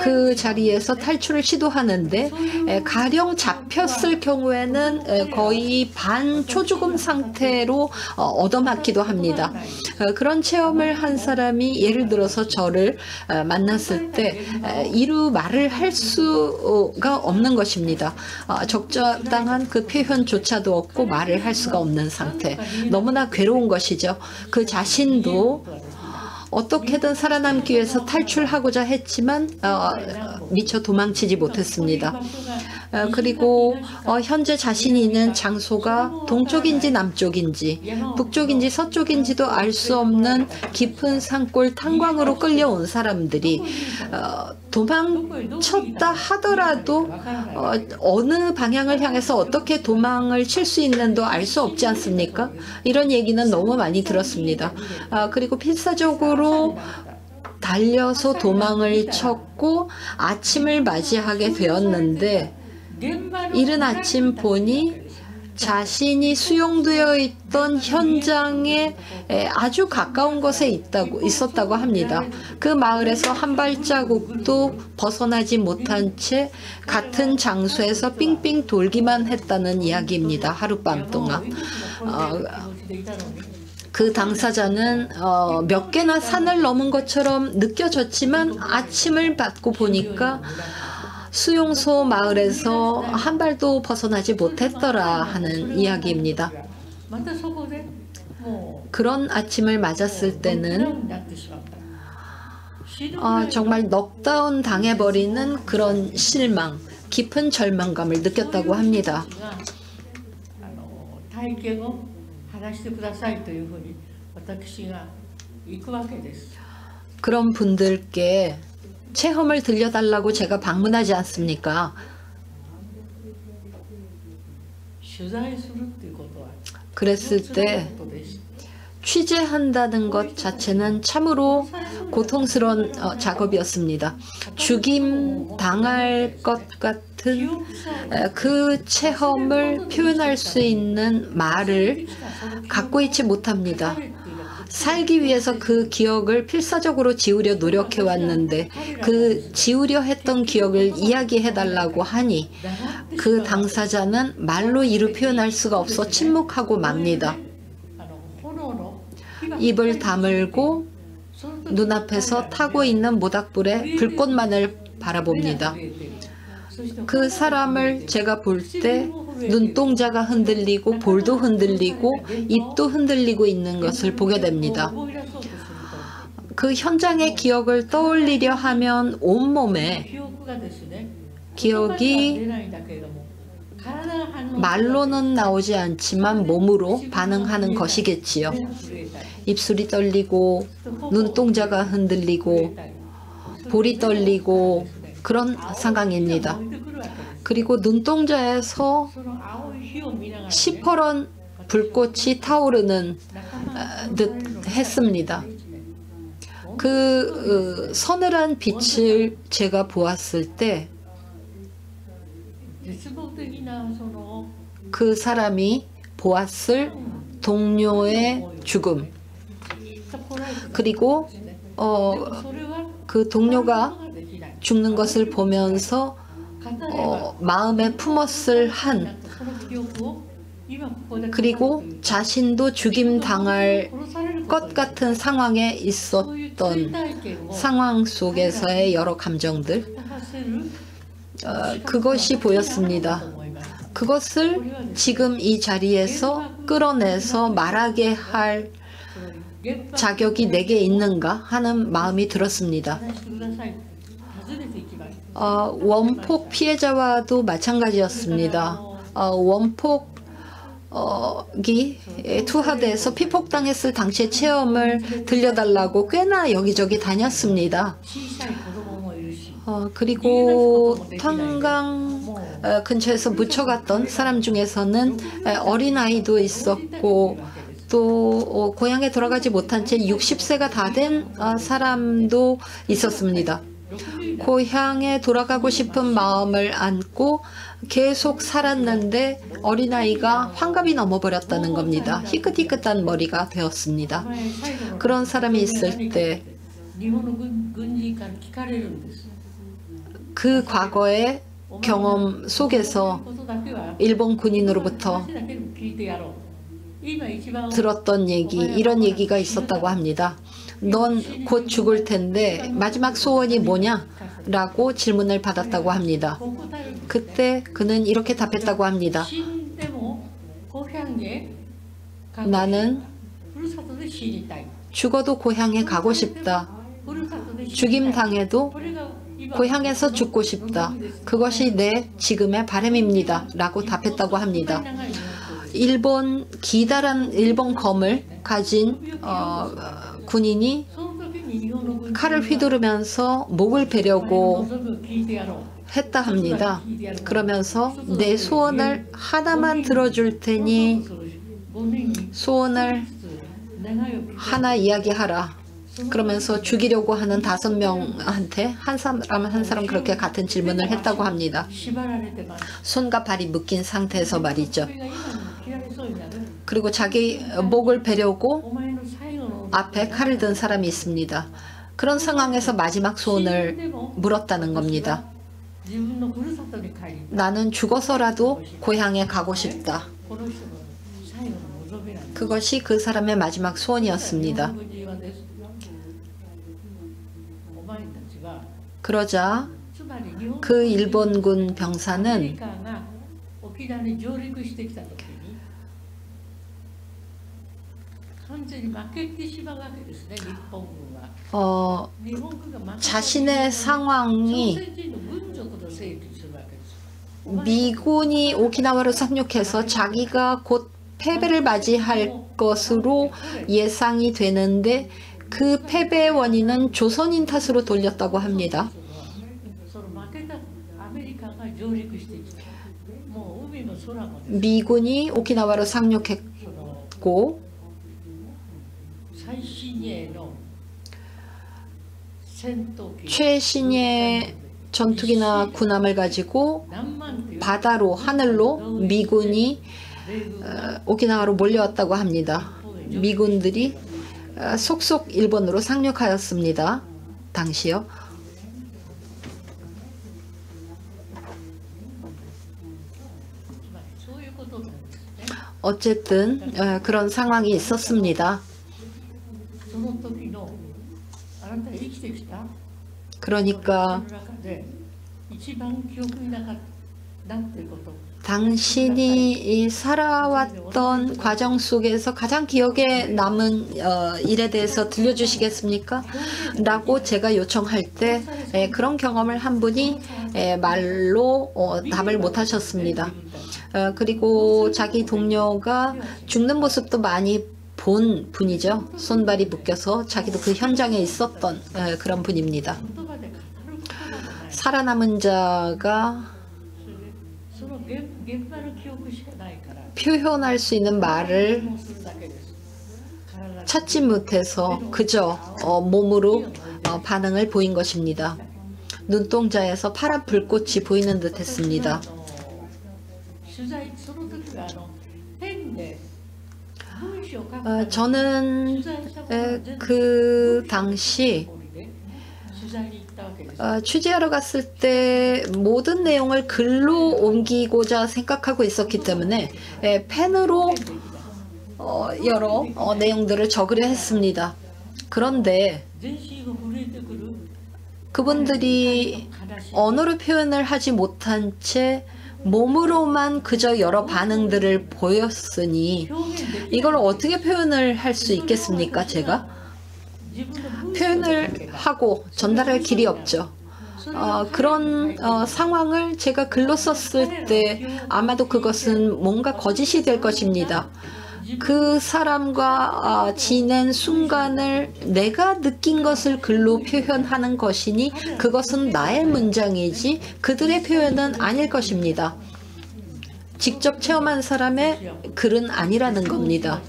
그 자리에서 탈출을 시도하는데 가령 잡혔을 경우에는 거의 반초죽음 상태로 얻어맞기도 합니다. 그런 체험을 한 사람이 예를 들어서 저를 만났을 때 이루 말을 할 수가 없는 것입니다. 적절한 그 표현조차도 없고 말을 할 수가 없는 상태. 너무나 괴로운 것이죠. 그 자신도 어떻게든 살아남기 위해서 탈출하고자 했지만 미처 도망치지 못했습니다. 그리고 현재 자신이 있는 장소가 동쪽인지 남쪽인지 북쪽인지 서쪽인지도 알 수 없는 깊은 산골 탄광으로 끌려온 사람들이 도망쳤다 하더라도 어느 방향을 향해서 어떻게 도망을 칠 수 있는도 알 수 없지 않습니까? 이런 얘기는 너무 많이 들었습니다. 그리고 필사적으로 달려서 도망을 쳤고 아침을 맞이하게 되었는데 이른 아침 보니 자신이 수용되어 있던 현장에 아주 가까운 곳에 있었다고 합니다. 그 마을에서 한 발자국도 벗어나지 못한 채 같은 장소에서 삥삥 돌기만 했다는 이야기입니다. 하룻밤 동안. 그 당사자는 몇 개나 산을 넘은 것처럼 느껴졌지만 아침을 받고 보니까 수용소 마을에서 한 발도 벗어나지 못했더라 하는 이야기입니다. 그런 아침을 맞았을 때는 정말 넉다운 당해버리는 그런 실망, 깊은 절망감을 느꼈다고 합니다. 그런 분들께 체험을 들려달라고 제가 방문하지 않습니까? 그랬을 때 취재한다는 것 자체는 참으로 고통스러운 작업이었습니다. 죽임 당할 것 같은 그 체험을 표현할 수 있는 말을 갖고 있지 못합니다. 살기 위해서 그 기억을 필사적으로 지우려 노력해 왔는데 그 지우려 했던 기억을 이야기해달라고 하니 그 당사자는 말로 이루 표현할 수가 없어 침묵하고 맙니다. 입을 다물고 눈앞에서 타고 있는 모닥불에 불꽃만을 바라봅니다. 그 사람을 제가 볼 때 눈동자가 흔들리고 볼도 흔들리고 입도 흔들리고 있는 것을 보게 됩니다. 그 현장의 기억을 떠올리려 하면 온몸에 기억이 말로는 나오지 않지만 몸으로 반응하는 것이겠지요. 입술이 떨리고 눈동자가 흔들리고 볼이 떨리고 그런 상황입니다. 그리고 눈동자에서 시퍼런 불꽃이 타오르는 듯 했습니다. 그 서늘한 빛을 제가 보았을 때 그 사람이 보았을 동료의 죽음, 그리고 그 동료가 죽는 것을 보면서 마음에 품었을 한, 그리고 자신도 죽임 당할 것 같은 상황에 있었던 상황 속에서의 여러 감정들, 그것이 보였습니다. 그것을 지금 이 자리에서 끌어내서 말하게 할 자격이 내게 있는가 하는 마음이 들었습니다. 원폭 피해자와도 마찬가지였습니다. 원폭이 투하돼서 피폭당했을 당시의 체험을 들려달라고 꽤나 여기저기 다녔습니다. 그리고 탄강 근처에서 묻혀갔던 사람 중에서는 어린아이도 있었고 또 고향에 돌아가지 못한 채 60세가 다 된 사람도 있었습니다. 고향에 돌아가고 싶은 마음을 안고 계속 살았는데 어린아이가 환갑이 넘어버렸다는 겁니다. 희끗희끗한 머리가 되었습니다. 그런 사람이 있을 때 그 과거의 경험 속에서 일본 군인으로부터 들었던 얘기, 이런 얘기가 있었다고 합니다. 넌 곧 죽을 텐데 마지막 소원이 뭐냐? 라고 질문을 받았다고 합니다. 그때 그는 이렇게 답했다고 합니다. 나는 죽어도 고향에 가고 싶다. 죽임 당해도 고향에서 죽고 싶다. 그것이 내 지금의 바람입니다. 라고 답했다고 합니다. 기다란 일본 검을 가진 군인이 칼을 휘두르면서 목을 베려고 했다 합니다. 그러면서 내 소원을 하나만 들어줄 테니 소원을 하나 이야기하라. 그러면서 죽이려고 하는 5명한테 한 사람 그렇게 같은 질문을 했다고 합니다. 손과 발이 묶인 상태에서 말이죠. 그리고 자기 목을 베려고 앞에 칼을 든 사람이 있습니다. 그런 상황에서 마지막 소원을 물었다는 겁니다. 나는 죽어서라도 고향에 가고 싶다. 그것이 그 사람의 마지막 소원이었습니다. 그러자 그 일본군 병사는 자신의 상황이 미군이 오키나와를 상륙해서 자기가 곧 패배를 맞이할 것으로 예상이 되는데 그 패배의 원인은 조선인 탓으로 돌렸다고 합니다. 미군이 오키나와를 상륙했고 최신의 전투기나 군함을 가지고 바다로 하늘로 미군이 오키나와로 몰려왔다고 합니다. 미군들이 속속 일본으로 상륙하였습니다. 당시요. 어쨌든 그런 상황이 있었습니다. 그러니까 당신이 살아왔던 과정 속에서 가장 기억에 남은 일에 대해서 들려주시겠습니까? 라고 제가 요청할 때 그런 경험을 한 분이 말로 답을 못하셨습니다. 그리고 자기 동료가 죽는 모습도 많이 본 분이죠. 손발이 묶여서 자기도 그 현장에 있었던 그런 분입니다. 살아남은 자가 표현할 수 있는 말을 찾지 못해서 그저 몸으로 반응을 보인 것입니다. 눈동자에서 파란 불꽃이 보이는 듯 했습니다. 저는 그 당시 취재하러 갔을 때 모든 내용을 글로 옮기고자 생각하고 있었기 때문에 펜으로 여러 내용들을 적으려 했습니다. 그런데 그분들이 언어로 표현을 하지 못한 채 몸으로만 그저 여러 반응들을 보였으니 이걸 어떻게 표현을 할 수 있겠습니까? 제가 표현을 하고 전달할 길이 없죠. 그런 상황을 제가 글로 썼을 때 아마도 그것은 뭔가 거짓이 될 것입니다. 그 사람과 지낸 순간을 내가 느낀 것을 글로 표현하는 것이니 그것은 나의 문장이지 그들의 표현은 아닐 것입니다. 직접 체험한 사람의 글은 아니라는 겁니다.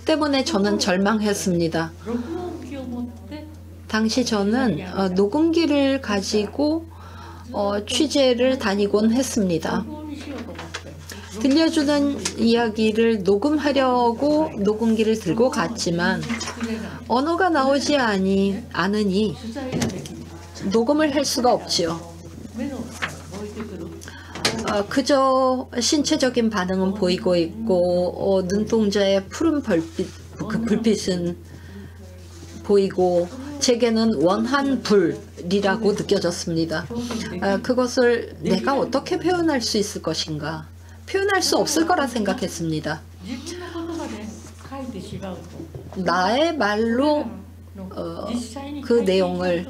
때문에 저는 절망했습니다. 당시 저는 녹음기를 가지고 취재를 다니곤 했습니다. 들려주는 이야기를 녹음하려고 녹음기를 들고 갔지만 언어가 나오지 않으니 녹음을 할 수가 없지요. 그저 신체적인 반응은 보이고 있고 눈동자의 푸른 불빛은 보이고 제게는 원한 불이라고 느껴졌습니다. 그것을 내가 어떻게 표현할 수 있을 것인가? 표현할 수 없을 거라 생각했습니다. 나의 말로 그 내용을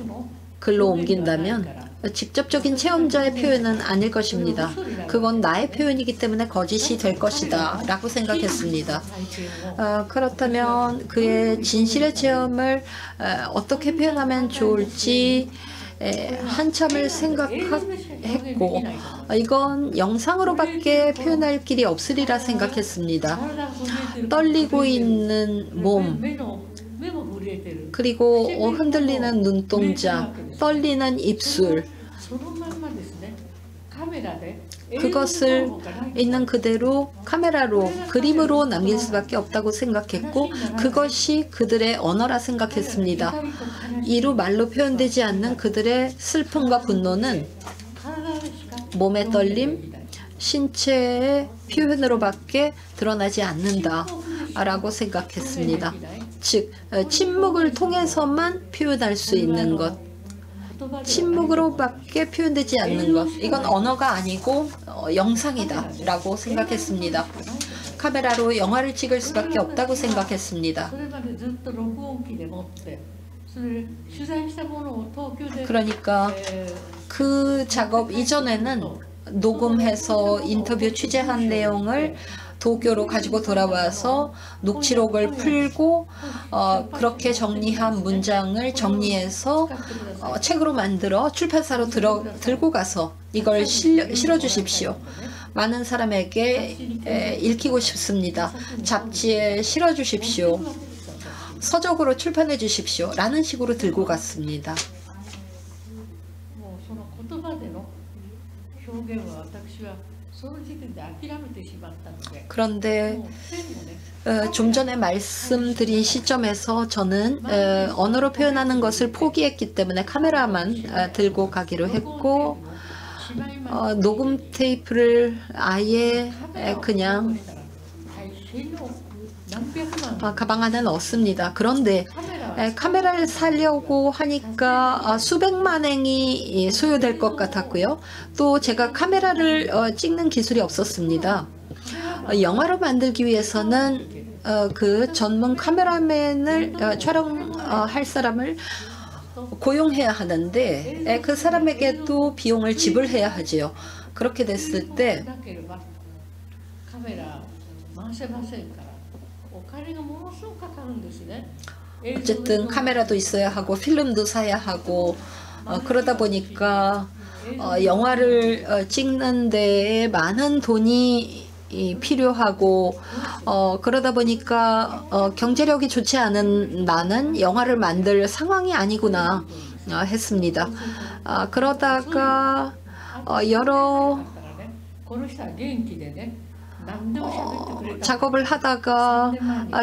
글로 옮긴다면 직접적인 체험자의 표현은 아닐 것입니다. 그건 나의 표현이기 때문에 거짓이 될 것이다 라고 생각했습니다. 그렇다면 그의 진실의 체험을 어떻게 표현하면 좋을지 한참을 생각했고 이건 영상으로밖에 표현할 길이 없으리라 생각했습니다. 떨리고 있는 몸 그리고 흔들리는 눈동자, 떨리는 입술 그것을 있는 그대로 카메라로 그림으로 남길 수밖에 없다고 생각했고 그것이 그들의 언어라 생각했습니다. 이루 말로 표현되지 않는 그들의 슬픔과 분노는 몸의 떨림, 신체의 표현으로밖에 드러나지 않는다라고 생각했습니다. 즉 침묵을 통해서만 표현할 수 있는 것, 침묵으로밖에 표현되지 않는 것, 이건 언어가 아니고 영상이다 라고 생각했습니다. 카메라로 영화를 찍을 수밖에 없다고 생각했습니다. 그러니까 그 작업 이전에는 녹음해서 인터뷰 취재한 내용을 도쿄로 가지고 돌아와서 녹취록을 풀고 그렇게 정리한 문장을 정리해서 책으로 만들어 출판사로 들고 가서 이걸 실어 주십시오. 많은 사람에게 읽히고 싶습니다. 잡지에 실어 주십시오. 서적으로 출판해 주십시오. 라는 식으로 들고 갔습니다. 그런데 좀 전에 말씀드린 시점에서 저는 언어로 표현하는 것을 포기했기 때문에 카메라만 들고 가기로 했고 녹음 테이프를 아예 그냥 가방 안에 넣었습니다. 그런데 카메라를 사려고 하니까 수백만 행이 소요될 것 같았고요. 또 제가 카메라를 찍는 기술이 없었습니다. 영화로 만들기 위해서는 그 전문 카메라맨을 촬영할 사람을 고용해야 하는데 그 사람에게도 비용을 지불해야 하지요. 그렇게 됐을 때 어쨌든 카메라도 있어야 하고 필름도 사야 하고 그러다 보니까 영화를 찍는 데에 많은 돈이 필요하고 그러다 보니까 경제력이 좋지 않은 나는 영화를 만들 상황이 아니구나 했습니다. 그러다가 여러 작업을 하다가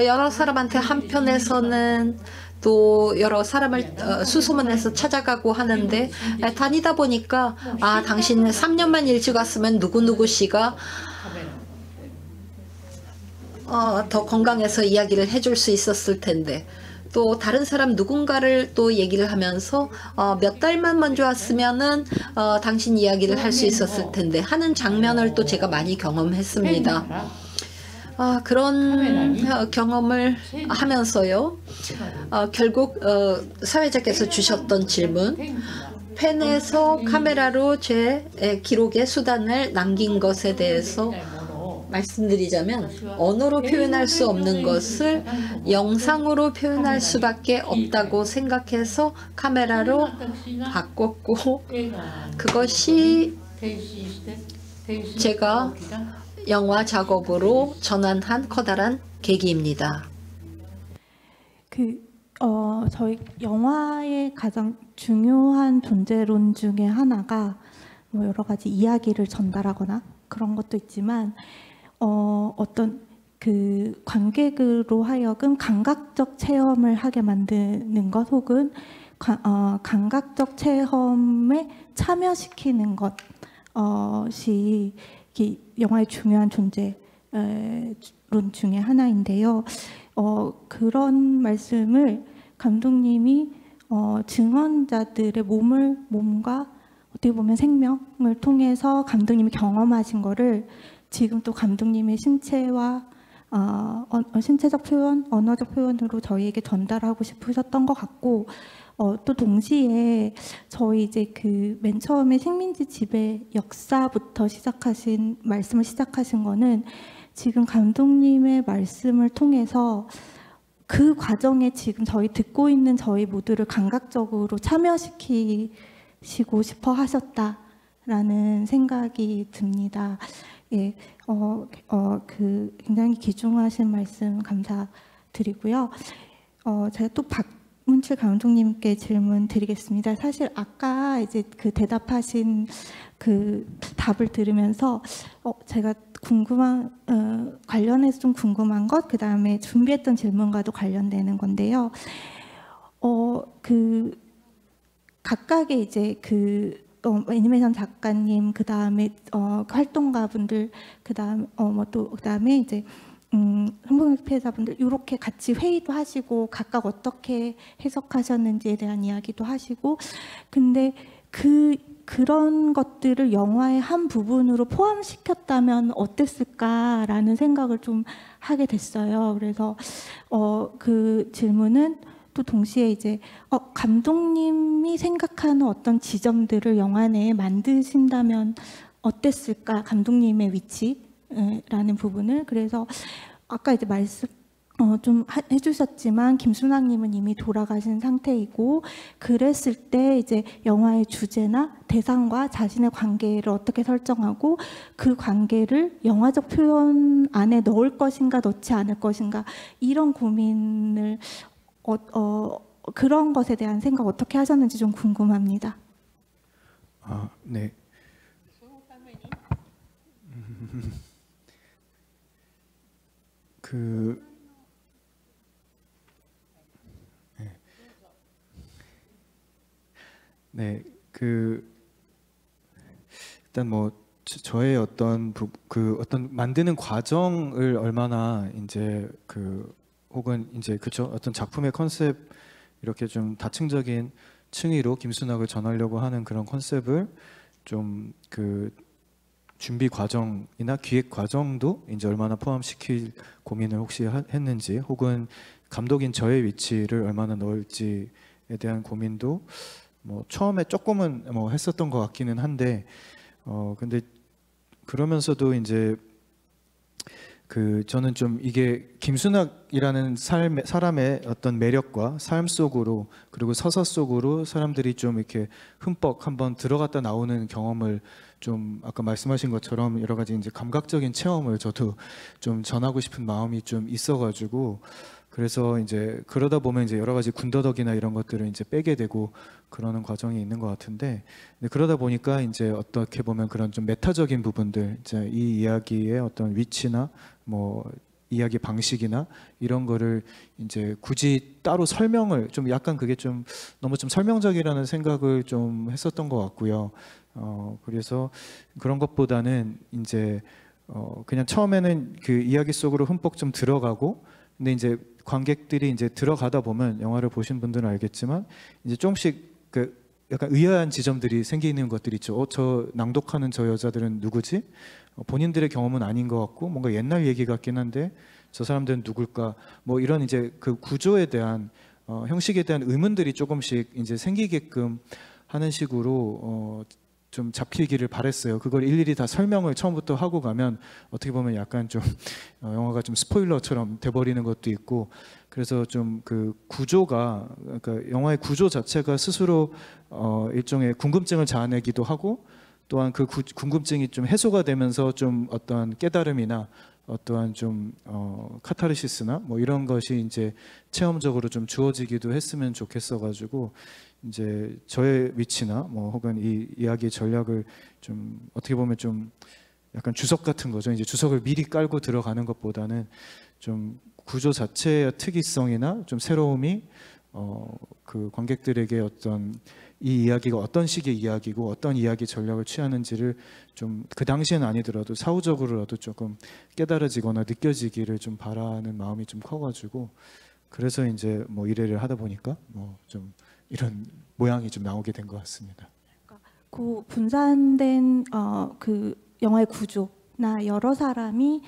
여러 사람한테 한편에서는 또 여러 사람을 수소문해서 찾아가고 하는데 다니다 보니까 당신 3년만 일찍 왔으면 누구누구 씨가 더 건강해서 이야기를 해줄 수 있었을 텐데 또 다른 사람 누군가를 또 얘기를 하면서 몇 달만 먼저 왔으면은 당신 이야기를 할 수 있었을 텐데 하는 장면을 또 제가 많이 경험했습니다. 그런 경험을 하면서요. 결국 사회자께서 주셨던 질문, 펜에서 카메라로 제 기록의 수단을 남긴 것에 대해서 말씀드리자면 언어로 표현할 수 없는 것을 영상으로 표현할 수밖에 없다고 생각해서 카메라로 바꿨고 그것이 제가 영화 작업으로 전환한 커다란 계기입니다. 저희 영화의 가장 중요한 존재론 중에 하나가 뭐 여러 가지 이야기를 전달하거나 그런 것도 있지만 어떤 그 관객으로 하여금 감각적 체험을 하게 만드는 것 혹은 감각적 체험에 참여시키는 것이 영화의 중요한 존재론 중에 하나인데요. 그런 말씀을 감독님이 증언자들의 몸과 어떻게 보면 생명을 통해서 감독님이 경험하신 거를 지금 또 감독님의 신체와 신체적 표현, 언어적 표현으로 저희에게 전달하고 싶으셨던 것 같고 또 동시에 저희 이제 그 맨 처음에 식민지 지배 역사부터 말씀을 시작하신 거는 지금 감독님의 말씀을 통해서 그 과정에 지금 저희 듣고 있는 저희 모두를 감각적으로 참여시키시고 싶어 하셨다라는 생각이 듭니다. 예, 그 굉장히 귀중하신 말씀 감사드리고요. 제가 또 박문칠 감독님께 질문 드리겠습니다. 사실 아까 이제 그 대답하신 그 답을 들으면서 제가 관련해서 좀 궁금한 것, 그 다음에 준비했던 질문과도 관련되는 건데요. 그 각각의 이제 그 애니메이션 작가님, 그 다음에 활동가분들, 그 다음에 이제 성폭력 피해자분들 이렇게 같이 회의도 하시고 각각 어떻게 해석하셨는지에 대한 이야기도 하시고, 근데 그런 것들을 영화의 한 부분으로 포함시켰다면 어땠을까라는 생각을 좀 하게 됐어요. 그래서 그 질문은 또 동시에 이제 감독님이 생각하는 어떤 지점들을 영화 내에 만드신다면 어땠을까, 감독님의 위치라는 부분을. 그래서 아까 이제 말씀 좀 해주셨지만 김순학님은 이미 돌아가신 상태이고, 그랬을 때 이제 영화의 주제나 대상과 자신의 관계를 어떻게 설정하고 그 관계를 영화적 표현 안에 넣을 것인가 넣지 않을 것인가, 이런 고민을 그런 것에 대한 생각 어떻게 하셨는지 좀 궁금합니다. 네. 일단 뭐 저의 어떤 만드는 과정을 얼마나 이제 혹은 이제 어떤 작품의 컨셉, 이렇게 좀 다층적인 층위로 김순학을 전하려고 하는 그런 컨셉을 좀 준비 과정이나 기획 과정도 이제 얼마나 포함시킬 고민을 혹시 했는지, 혹은 감독인 저의 위치를 얼마나 넣을지에 대한 고민도 뭐 처음에 조금은 뭐 했었던 것 같기는 한데, 근데 그러면서도 이제 저는 좀 이게 김순학이라는 사람의 어떤 매력과 삶 속으로, 그리고 서사 속으로 사람들이 좀 이렇게 흠뻑 한번 들어갔다 나오는 경험을 좀, 아까 말씀하신 것처럼 여러 가지 이제 감각적인 체험을 저도 좀 전하고 싶은 마음이 좀 있어가지고, 그래서 이제 그러다 보면 이제 여러 가지 군더더기나 이런 것들을 이제 빼게 되고 그러는 과정이 있는 것 같은데, 근데 그러다 보니까 이제 어떻게 보면 그런 좀 메타적인 부분들, 이제 이 이야기의 어떤 위치나 뭐 이야기 방식이나 이런 거를 이제 굳이 따로 설명을 좀, 약간 그게 좀 너무 좀 설명적이라는 생각을 좀 했었던 것 같고요. 그래서 그런 것보다는 이제 그냥 처음에는 그 이야기 속으로 흠뻑 좀 들어가고, 근데 이제 관객들이 이제 들어가다 보면, 영화를 보신 분들은 알겠지만 이제 조금씩 약간 의아한 지점들이 생기는 것들이 있죠. 저 낭독하는 저 여자들은 누구지? 본인들의 경험은 아닌 것 같고 뭔가 옛날 얘기 같긴 한데 저 사람들은 누굴까? 뭐 이런 이제 그 구조에 대한 형식에 대한 의문들이 조금씩 이제 생기게끔 하는 식으로 좀 잡히기를 바랬어요. 그걸 일일이 다 설명을 처음부터 하고 가면 어떻게 보면 약간 좀 영화가 좀 스포일러처럼 돼버리는 것도 있고, 그래서 좀 그 구조가, 그러니까 영화의 구조 자체가 스스로 일종의 궁금증을 자아내기도 하고, 또한 그 궁금증이 좀 해소가 되면서 좀 어떤 깨달음이나 어떠한 좀 카타르시스나 뭐 이런 것이 이제 체험적으로 좀 주어지기도 했으면 좋겠어가지고 이제 저의 위치나 뭐 혹은 이 이야기의 전략을 좀 어떻게 보면 좀 약간 주석 같은 거죠. 이제 주석을 미리 깔고 들어가는 것보다는 좀 구조 자체의 특이성이나 좀 새로움이 그 관객들에게 어떤 이 이야기가 어떤 식의 이야기고 어떤 이야기 전략을 취하는지를 좀 그 당시에는 아니더라도 사후적으로라도 조금 깨달아지거나 느껴지기를 좀 바라는 마음이 좀 커가지고 그래서 이제 뭐 일회를 하다 보니까 뭐 좀 이런 모양이 좀 나오게 된 것 같습니다. 그 분산된 그 영화의 구조나 여러 사람이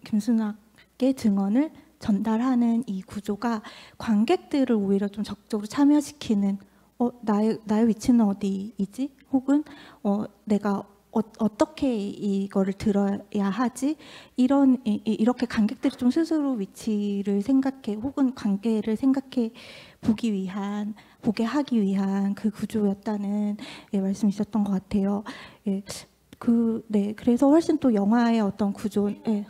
김순학의 증언을 전달하는 이 구조가 관객들을 오히려 좀 적극적으로 참여시키는 나의 위치는 어디이지? 혹은 내가 어떻게 이거를 들어야 하지? 이렇게 관객들이 좀 스스로 위치를 생각해 혹은 관계를 생각해 보게 하기 위한 그 구조였다는 말씀이셨던 것 같아요. 예, 그래서 훨씬 또 영화의 어떤 구조, 예.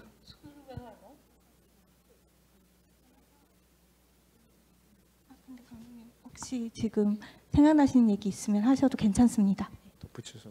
혹시 지금 생각나시는 얘기 있으면 하셔도 괜찮습니다. 덧붙여서.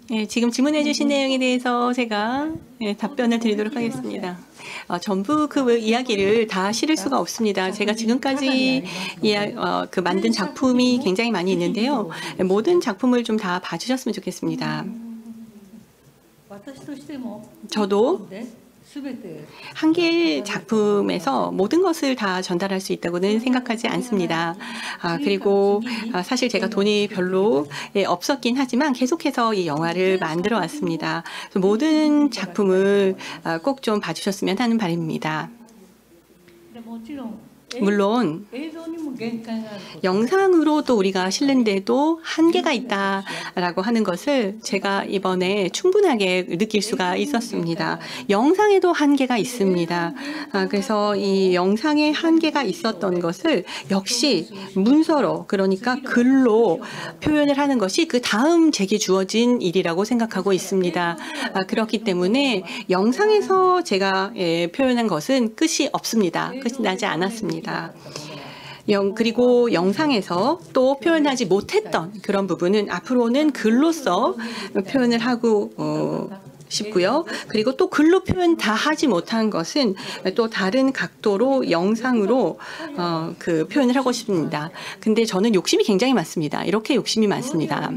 네, 지금 질문해 주신 내용에 대해서 제가 답변을 드리도록 하겠습니다. 전부 그 이야기를 다 실을 수가 없습니다. 제가 지금까지 그 만든 작품이 굉장히 많이 있는데요. 모든 작품을 좀 다 봐주셨으면 좋겠습니다. 저도 한 개의 작품에서 모든 것을 다 전달할 수 있다고는 생각하지 않습니다. 그리고 사실 제가 돈이 별로 없었긴 하지만 계속해서 이 영화를 만들어 왔습니다. 모든 작품을 꼭 좀 봐주셨으면 하는 바람입니다. 물론 영상으로 또 우리가 실는데도 한계가 있다라고 하는 것을 제가 이번에 충분하게 느낄 수가 있었습니다. 영상에도 한계가 있습니다. 그래서 이 영상에 한계가 있었던 것을 역시 문서로, 그러니까 글로 표현을 하는 것이 그 다음 제게 주어진 일이라고 생각하고 있습니다. 그렇기 때문에 영상에서 제가 표현한 것은 끝이 없습니다. 끝이 나지 않았습니다. 그리고 영상에서 또 표현하지 못했던 그런 부분은 앞으로는 글로써 표현을 하고 싶고요. 그리고 또 글로 표현 다 하지 못한 것은 또 다른 각도로 영상으로 그 표현을 하고 싶습니다. 근데 저는 욕심이 굉장히 많습니다. 이렇게 욕심이 많습니다.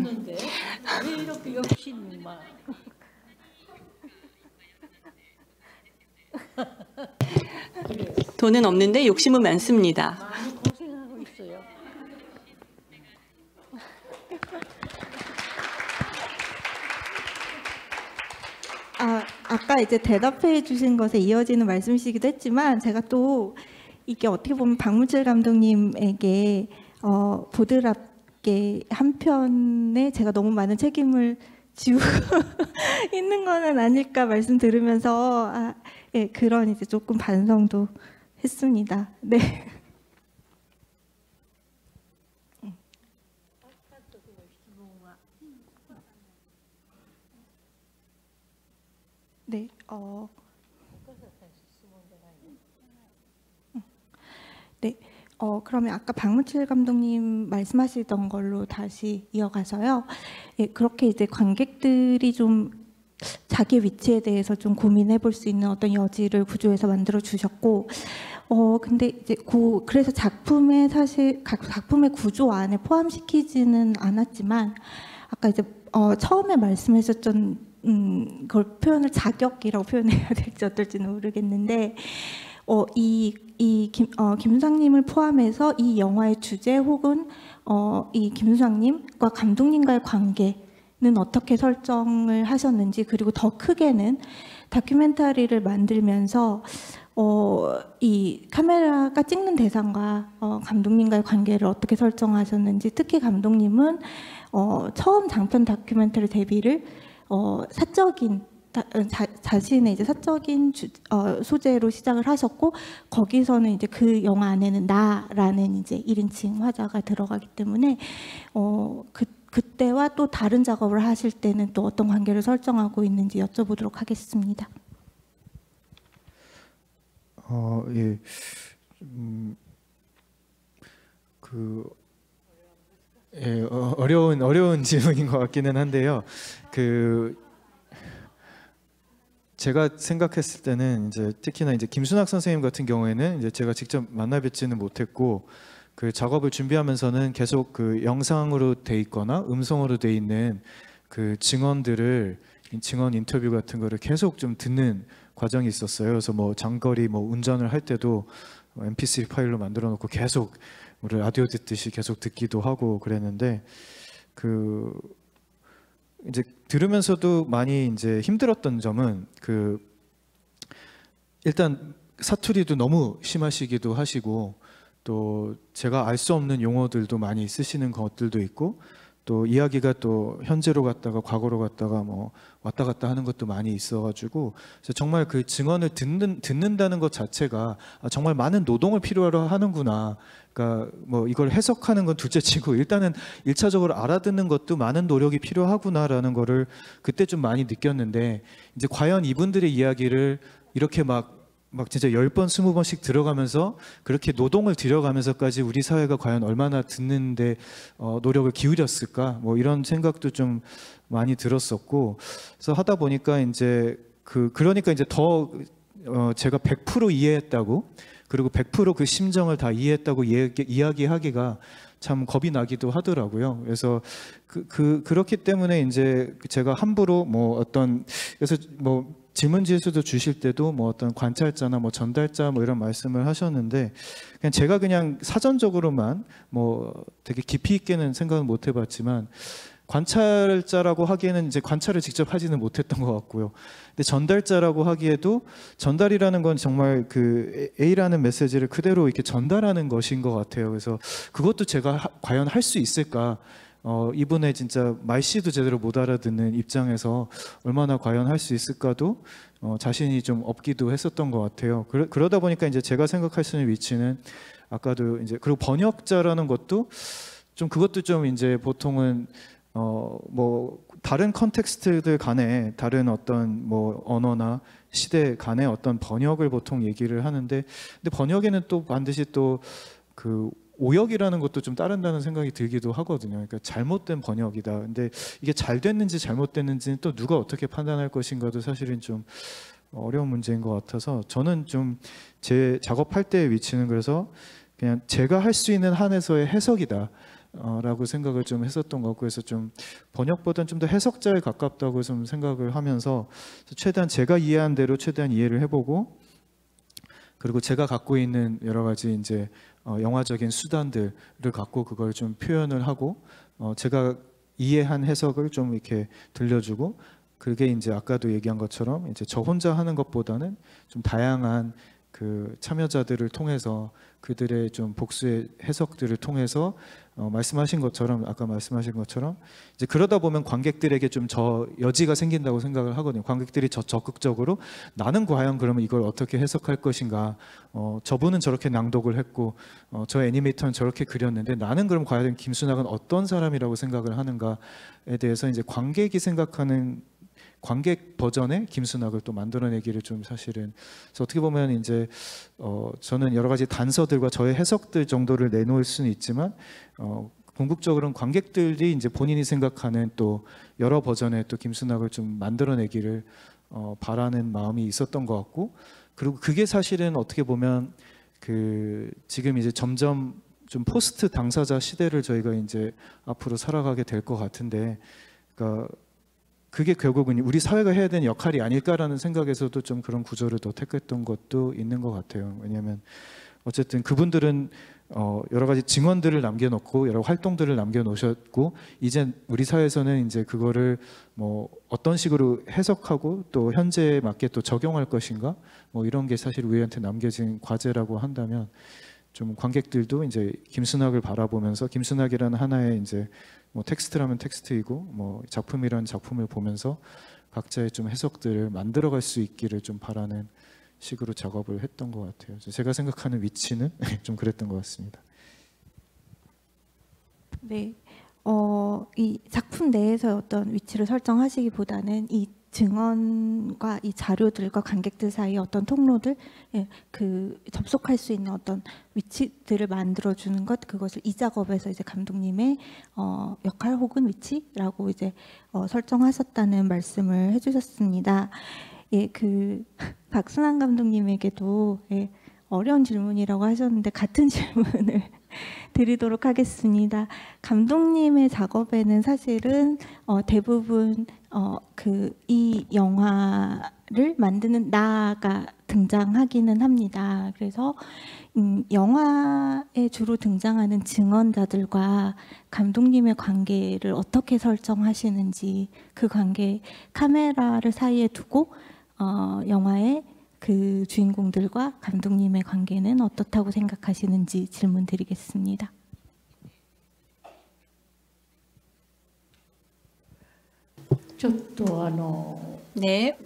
돈은 없는데 욕심은 많습니다. 아까 이제 대답해 주신 것에 이어지는 말씀이시기도 했지만 제가 또 이게 어떻게 보면 박문철 감독님에게 보드랍게 한 편에 제가 너무 많은 책임을 지우고 있는 거는 아닐까 말씀 들으면서 예, 그런 이제 조금 반성도 했습니다. 네. 네. 네. 그러면 아까 박문철 감독님 말씀하시던 걸로 다시 이어가서요. 예, 그렇게 이제 관객들이 좀 자기 위치에 대해서 좀 고민해 볼 수 있는 어떤 여지를 구조에서 만들어 주셨고, 근데 이제 그래서 작품에 사실 각 작품의 구조 안에 포함시키지는 않았지만, 아까 이제 처음에 말씀하셨던 그걸 표현을 자격이라고 표현해야 될지 어떨지는 모르겠는데, 김수상님을 포함해서 이 영화의 주제 혹은 이 김수상님과 감독님과의 관계 어떻게 설정을 하셨는지, 그리고 더 크게는 다큐멘터리를 만들면서 이 카메라가 찍는 대상과 감독님과의 관계를 어떻게 설정하셨는지, 특히 감독님은 처음 장편 다큐멘터리 데뷔를 사적인 자신의 이제 사적인 소재로 시작을 하셨고, 거기서는 이제 그 영화 안에는 나라는 이제 1인칭 화자가 들어가기 때문에 그때와 또 다른 작업을 하실 때는 또 어떤 관계를 설정하고 있는지 여쭤보도록 하겠습니다. 예. 어려운 질문인 것 같기는 한데요. 제가 생각했을 때는 이제 특히나 이제 김순학 선생님 같은 경우에는 이제 제가 직접 만나 뵙지는 못했고, 그 작업을 준비하면서는 계속 그 영상으로 돼 있거나 음성으로 돼 있는 그 증언 인터뷰 같은 거를 계속 좀 듣는 과정이 있었어요. 그래서 뭐 장거리 운전을 할 때도 MP3 파일로 만들어 놓고 계속 우리 라디오 듣듯이 계속 듣기도 하고 그랬는데, 이제 들으면서도 많이 이제 힘들었던 점은 일단 사투리도 너무 심하시기도 하시고, 또 제가 알 수 없는 용어들도 많이 쓰시는 것들도 있고, 또 이야기가 또 현재로 갔다가 과거로 갔다가 뭐 왔다 갔다 하는 것도 많이 있어가지고, 그래서 정말 그 증언을 듣는다는 것 자체가 정말 많은 노동을 필요로 하는구나. 그러니까 뭐 이걸 해석하는 건 둘째치고 일단은 1차적으로 알아듣는 것도 많은 노력이 필요하구나라는 거를 그때 좀 많이 느꼈는데, 이제 과연 이분들의 이야기를 이렇게 막 진짜 10번, 20번씩 들어가면서 그렇게 노동을 들여가면서까지 우리 사회가 과연 얼마나 듣는데 노력을 기울였을까, 뭐 이런 생각도 좀 많이 들었었고, 그래서 하다 보니까 이제 그러니까 이제 더 제가 100% 이해했다고, 그리고 100% 그 심정을 다 이해했다고 이야기하기가 참 겁이 나기도 하더라고요. 그래서 그렇기 때문에 이제 제가 함부로 그래서 질문지에서도 주실 때도 뭐 어떤 관찰자나 뭐 전달자 뭐 이런 말씀을 하셨는데, 제가 그냥 사전적으로만 되게 깊이 있게는 생각은 못 해봤지만, 관찰자라고 하기에는 이제 관찰을 직접 하지는 못했던 것 같고요. 근데 전달자라고 하기에도 전달이라는 건 정말 그 A라는 메시지를 그대로 이렇게 전달하는 것인 것 같아요. 그래서 그것도 제가 과연 할 수 있을까? 이분의 진짜 말씨도 제대로 못 알아듣는 입장에서 얼마나 과연 할 수 있을까도 자신이 좀 없기도 했었던 것 같아요. 그러다 보니까 이제 제가 생각할 수 있는 위치는 아까도 이제, 그리고 번역자라는 것도 좀 그것도 좀 이제 보통은 다른 컨텍스트들 간에 다른 어떤 언어나 시대 간의 어떤 번역을 보통 얘기를 하는데, 근데 번역에는 또 반드시 또 오역이라는 것도 좀 따른다는 생각이 들기도 하거든요. 그러니까 잘못된 번역이다. 근데 이게 잘 됐는지 잘못됐는지는 또 누가 어떻게 판단할 것인가도 사실은 좀 어려운 문제인 것 같아서, 저는 좀 제 작업할 때의 위치는 그래서 그냥 제가 할 수 있는 한에서의 해석이다 라고 생각을 좀 했었던 것 같고, 그래서 좀 번역보다는 좀 더 해석자에 가깝다고 좀 생각을 하면서 최대한 제가 이해한 대로 최대한 이해를 해보고, 그리고 제가 갖고 있는 여러 가지 이제 영화적인 수단들을 갖고 그걸 좀 표현을 하고, 제가 이해한 해석을 좀 이렇게 들려주고, 그게 이제 아까도 얘기한 것처럼 이제 저 혼자 하는 것보다는 좀 다양한 그 참여자들을 통해서 그들의 좀 복수의 해석들을 통해서 말씀하신 것처럼, 아까 말씀하신 것처럼 이제 그러다 보면 관객들에게 좀 여지가 생긴다고 생각을 하거든요. 관객들이 적극적으로 나는 과연 그러면 이걸 어떻게 해석할 것인가, 저분은 저렇게 낭독을 했고 저 애니메이터는 저렇게 그렸는데 나는 그럼 과연 김순학은 어떤 사람이라고 생각을 하는가에 대해서 이제 관객이 생각하는 관객 버전의 김순학을 또 만들어내기를 좀 사실은, 그래서 어떻게 보면 이제 저는 여러 가지 단서들과 저의 해석들 정도를 내놓을 수는 있지만 궁극적으로는 관객들이 이제 본인이 생각하는 또 여러 버전의 또 김순학을 좀 만들어내기를 바라는 마음이 있었던 것 같고, 그리고 그게 사실은 어떻게 보면 지금 이제 점점 좀 포스트 당사자 시대를 저희가 이제 앞으로 살아가게 될 것 같은데, 그러니까 그게 결국은 우리 사회가 해야 되는 역할이 아닐까라는 생각에서도 좀 그런 구조를 더 택했던 것도 있는 것 같아요. 왜냐하면 어쨌든 그분들은 여러 가지 증언들을 남겨놓고 여러 활동들을 남겨놓으셨고 이제 우리 사회에서는 이제 그거를 뭐 어떤 식으로 해석하고 또 현재에 맞게 또 적용할 것인가 뭐 이런 게 사실 우리한테 남겨진 과제라고 한다면 좀 관객들도 이제 김순학을 바라보면서 김순학이라는 하나의 이제 뭐 텍스트라면 텍스트이고 뭐 작품이라는 작품을 보면서 각자의 좀 해석들을 만들어갈 수 있기를 좀 바라는 식으로 작업을 했던 것 같아요. 제가 생각하는 위치는 좀 그랬던 것 같습니다. 네, 이 작품 내에서 어떤 위치를 설정하시기보다는 이 증언과 이 자료들과 관객들 사이의 어떤 통로들, 그 접속할 수 있는 어떤 위치들을 만들어주는 것, 그것을 이 작업에서 이제 감독님의 역할 혹은 위치라고 이제 설정하셨다는 말씀을 해주셨습니다. 예, 그 박순환 감독님에게도 어려운 질문이라고 하셨는데 같은 질문을 드리도록 하겠습니다. 감독님의 작업에는 사실은 대부분 이 영화를 만드는 나가 등장하기는 합니다. 그래서 영화에 주로 등장하는 증언자들과 감독님의 관계를 어떻게 설정하시는지, 그 관계, 카메라를 사이에 두고 영화의 그 주인공들과 감독님의 관계는 어떻다고 생각하시는지 질문 드리겠습니다. 네.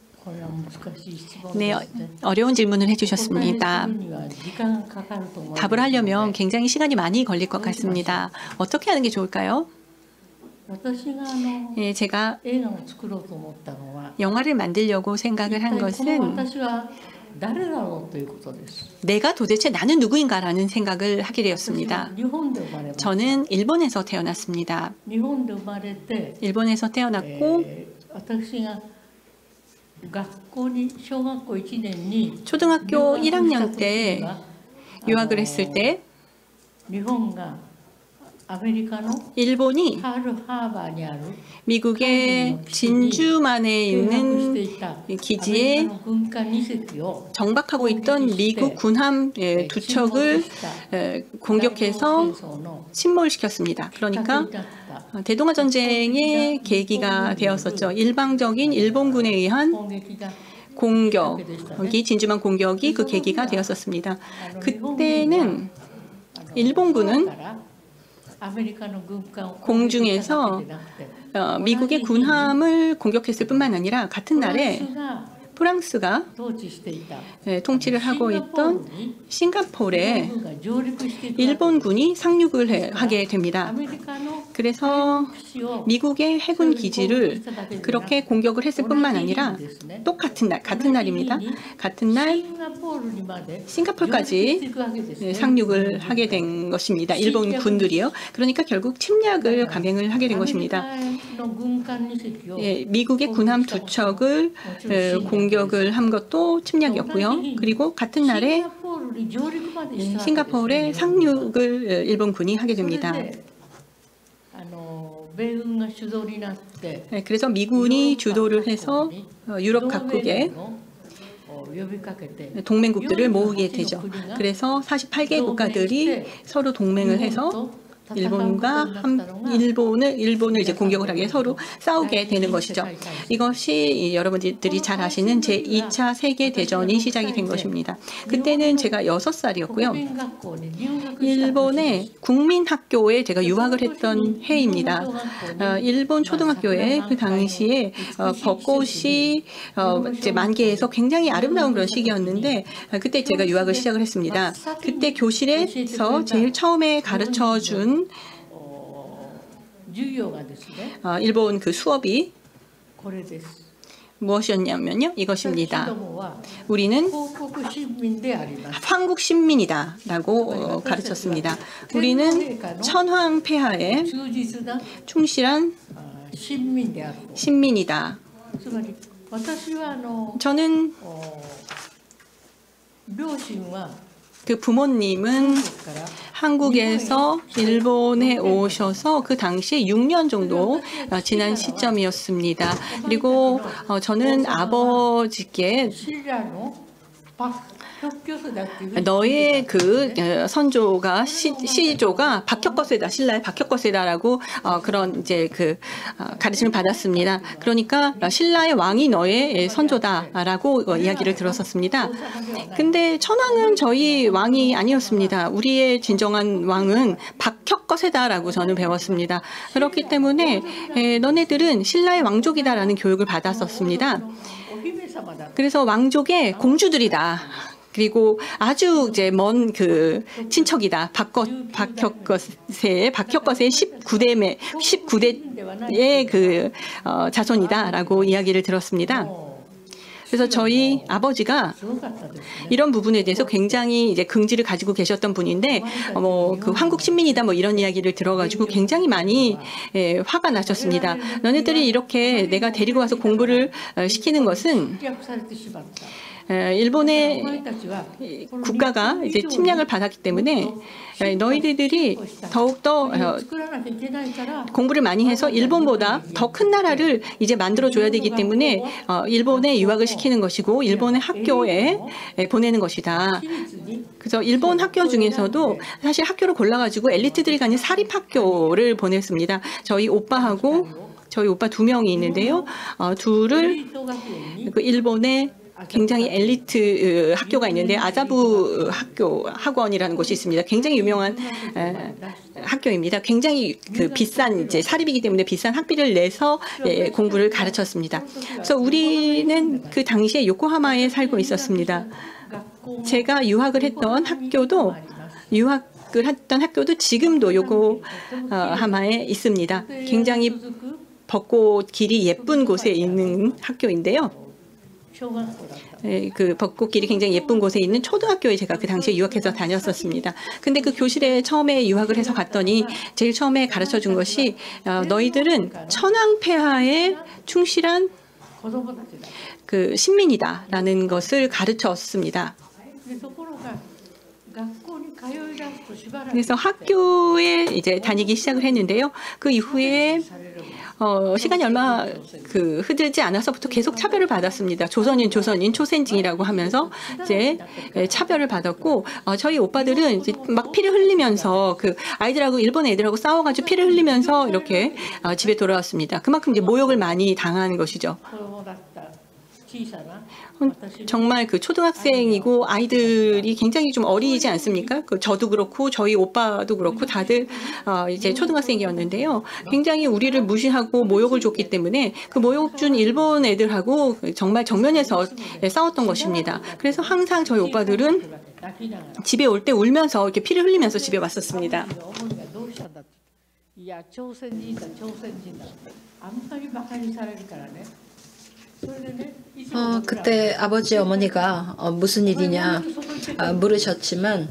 네, 어려운 질문을 해주셨습니다. 답을 하려면 굉장히 시간이 많이 걸릴 것 같습니다. 어떻게 하는 게 좋을까요? 예, 제가 영화를 만들려고 생각을 한 것은 내가 도대체 나는 누구인가라는 생각을 하게 되었습니다. 저는 일본에서 태어났습니다. 일본에서 태어났고 초등학교 1학년 때 유학을 했을 때 일본이 미국의 진주만에 있는 기지에 정박하고 있던 미국 군함 두 척을 공격해서 침몰시켰습니다. 그러니까 대동아 전쟁의 계기가 되었었죠. 일방적인 일본군에 의한 공격이, 진주만 공격이 그 계기가 되었었습니다. 그때는 일본군은 공중에서 미국의 군함을 공격했을 뿐만 아니라 같은 날에 프랑스가 통치를 하고 있던 싱가포르에 일본군이 상륙을 하게 됩니다. 그래서 미국의 해군 기지를 그렇게 공격을 했을 뿐만 아니라 똑같은 날, 같은 날입니다. 같은 날 싱가포르까지 상륙을 하게 된 것입니다. 일본 군들이요. 그러니까 결국 침략을 감행을 하게 된 것입니다. 미국의 군함 두 척을 공격을 한 것도 침략이었고요. 그리고 같은 날에 싱가포르에 상륙을 일본군이 하게 됩니다. 그래서 미군이 주도를 해서 유럽 각국에 동맹국들을 모으게 되죠. 그래서 48개 국가들이 서로 동맹을 해서 일본을 이제 공격을 하게 서로 싸우게 되는 것이죠. 이것이 여러분들이 잘 아시는 제2차 세계대전이 시작이 된 것입니다. 그때는 제가 6살이었고요. 일본의 국민학교에 제가 유학을 했던 해입니다. 일본 초등학교에 그 당시에 벚꽃이 이제 만개해서 굉장히 아름다운 그런 시기였는데 그때 제가 유학을 시작을 했습니다. 그때 교실에서 제일 처음에 가르쳐준 일본 그 수업이 무엇이었냐면요, 이것입니다. 우리는 한국 시민이다 라고 가르쳤습니다. 우리는 천황폐하에 충실한 시민이다. 저는 그 부모님은 한국에서 일본에 오셔서 그 당시에 6년 정도 지난 시점이었습니다. 그리고 저는 아버지께 너의 그 선조가 시조가 박혁거세다, 신라의 박혁거세다라고 그런 이제 그 가르침을 받았습니다. 그러니까 신라의 왕이 너의 선조다라고 이야기를 들었었습니다. 근데 천황은 저희 왕이 아니었습니다. 우리의 진정한 왕은 박혁거세다라고 저는 배웠습니다. 그렇기 때문에 너네들은 신라의 왕족이다라는 교육을 받았었습니다. 그래서 왕족의 공주들이다. 그리고 아주 이제 먼 그 친척이다. 박혁거세의 19대의 그 자손이다라고 이야기를 들었습니다. 그래서 저희 아버지가 이런 부분에 대해서 굉장히 이제 긍지를 가지고 계셨던 분인데, 그 한국 신민이다 뭐 이런 이야기를 들어가지고 굉장히 많이 화가 나셨습니다. 너네들이 이렇게 내가 데리고 와서 공부를 시키는 것은 일본의 국가가 이제 침략을 받았기 때문에 너희들이 더욱더 공부를 많이 해서 일본보다 더 큰 나라를 이제 만들어줘야 되기 때문에 일본에 유학을 시키는 것이고 일본의 학교에 보내는 것이다. 그래서 일본 학교 중에서도 사실 학교를 골라가지고 엘리트들이 가는 사립학교를 보냈습니다. 저희 오빠 2명이 있는데요. 둘을 그 일본의 굉장히 엘리트 학교가 있는데 아자부 학원이라는 곳이 있습니다. 굉장히 유명한 학교입니다. 굉장히 그 비싼 이제 사립이기 때문에 비싼 학비를 내서 공부를 가르쳤습니다. 그래서 우리는 그 당시에 요코하마에 살고 있었습니다. 제가 유학을 했던 학교도 지금도 요코하마에 있습니다. 굉장히 벚꽃 길이 예쁜 곳에 있는 학교인데요. 그 벚꽃길이 굉장히 예쁜 곳에 있는 초등학교에 제가 그 당시에 유학해서 다녔었습니다. 근데 그 교실에 처음에 유학을 해서 갔더니 제일 처음에 가르쳐 준 것이 너희들은 천황폐하에 충실한 그 신민이다라는 것을 가르쳤습니다. 그래서 학교에 이제 다니기 시작을 했는데요. 그 이후에 시간이 얼마 흐들지 않아서부터 계속 차별을 받았습니다. 조선인, 초센징이라고 하면서 이제 차별을 받았고, 저희 오빠들은 이제 막 피를 흘리면서 그 아이들하고 일본 애들하고 싸워가지고 피를 흘리면서 이렇게 집에 돌아왔습니다. 그만큼 이제 모욕을 많이 당한 것이죠. 정말 그 초등학생이고 아이들이 굉장히 좀 어리지 않습니까? 저도 그렇고 저희 오빠도 그렇고 다들 이제 초등학생이었는데요. 굉장히 우리를 무시하고 모욕을 줬기 때문에 그 모욕 준 일본 애들하고 정말 정면에서 싸웠던 것입니다. 그래서 항상 저희 오빠들은 집에 올 때 울면서 이렇게 피를 흘리면서 집에 왔었습니다. 그때 아버지 어머니가 무슨 일이냐 물으셨지만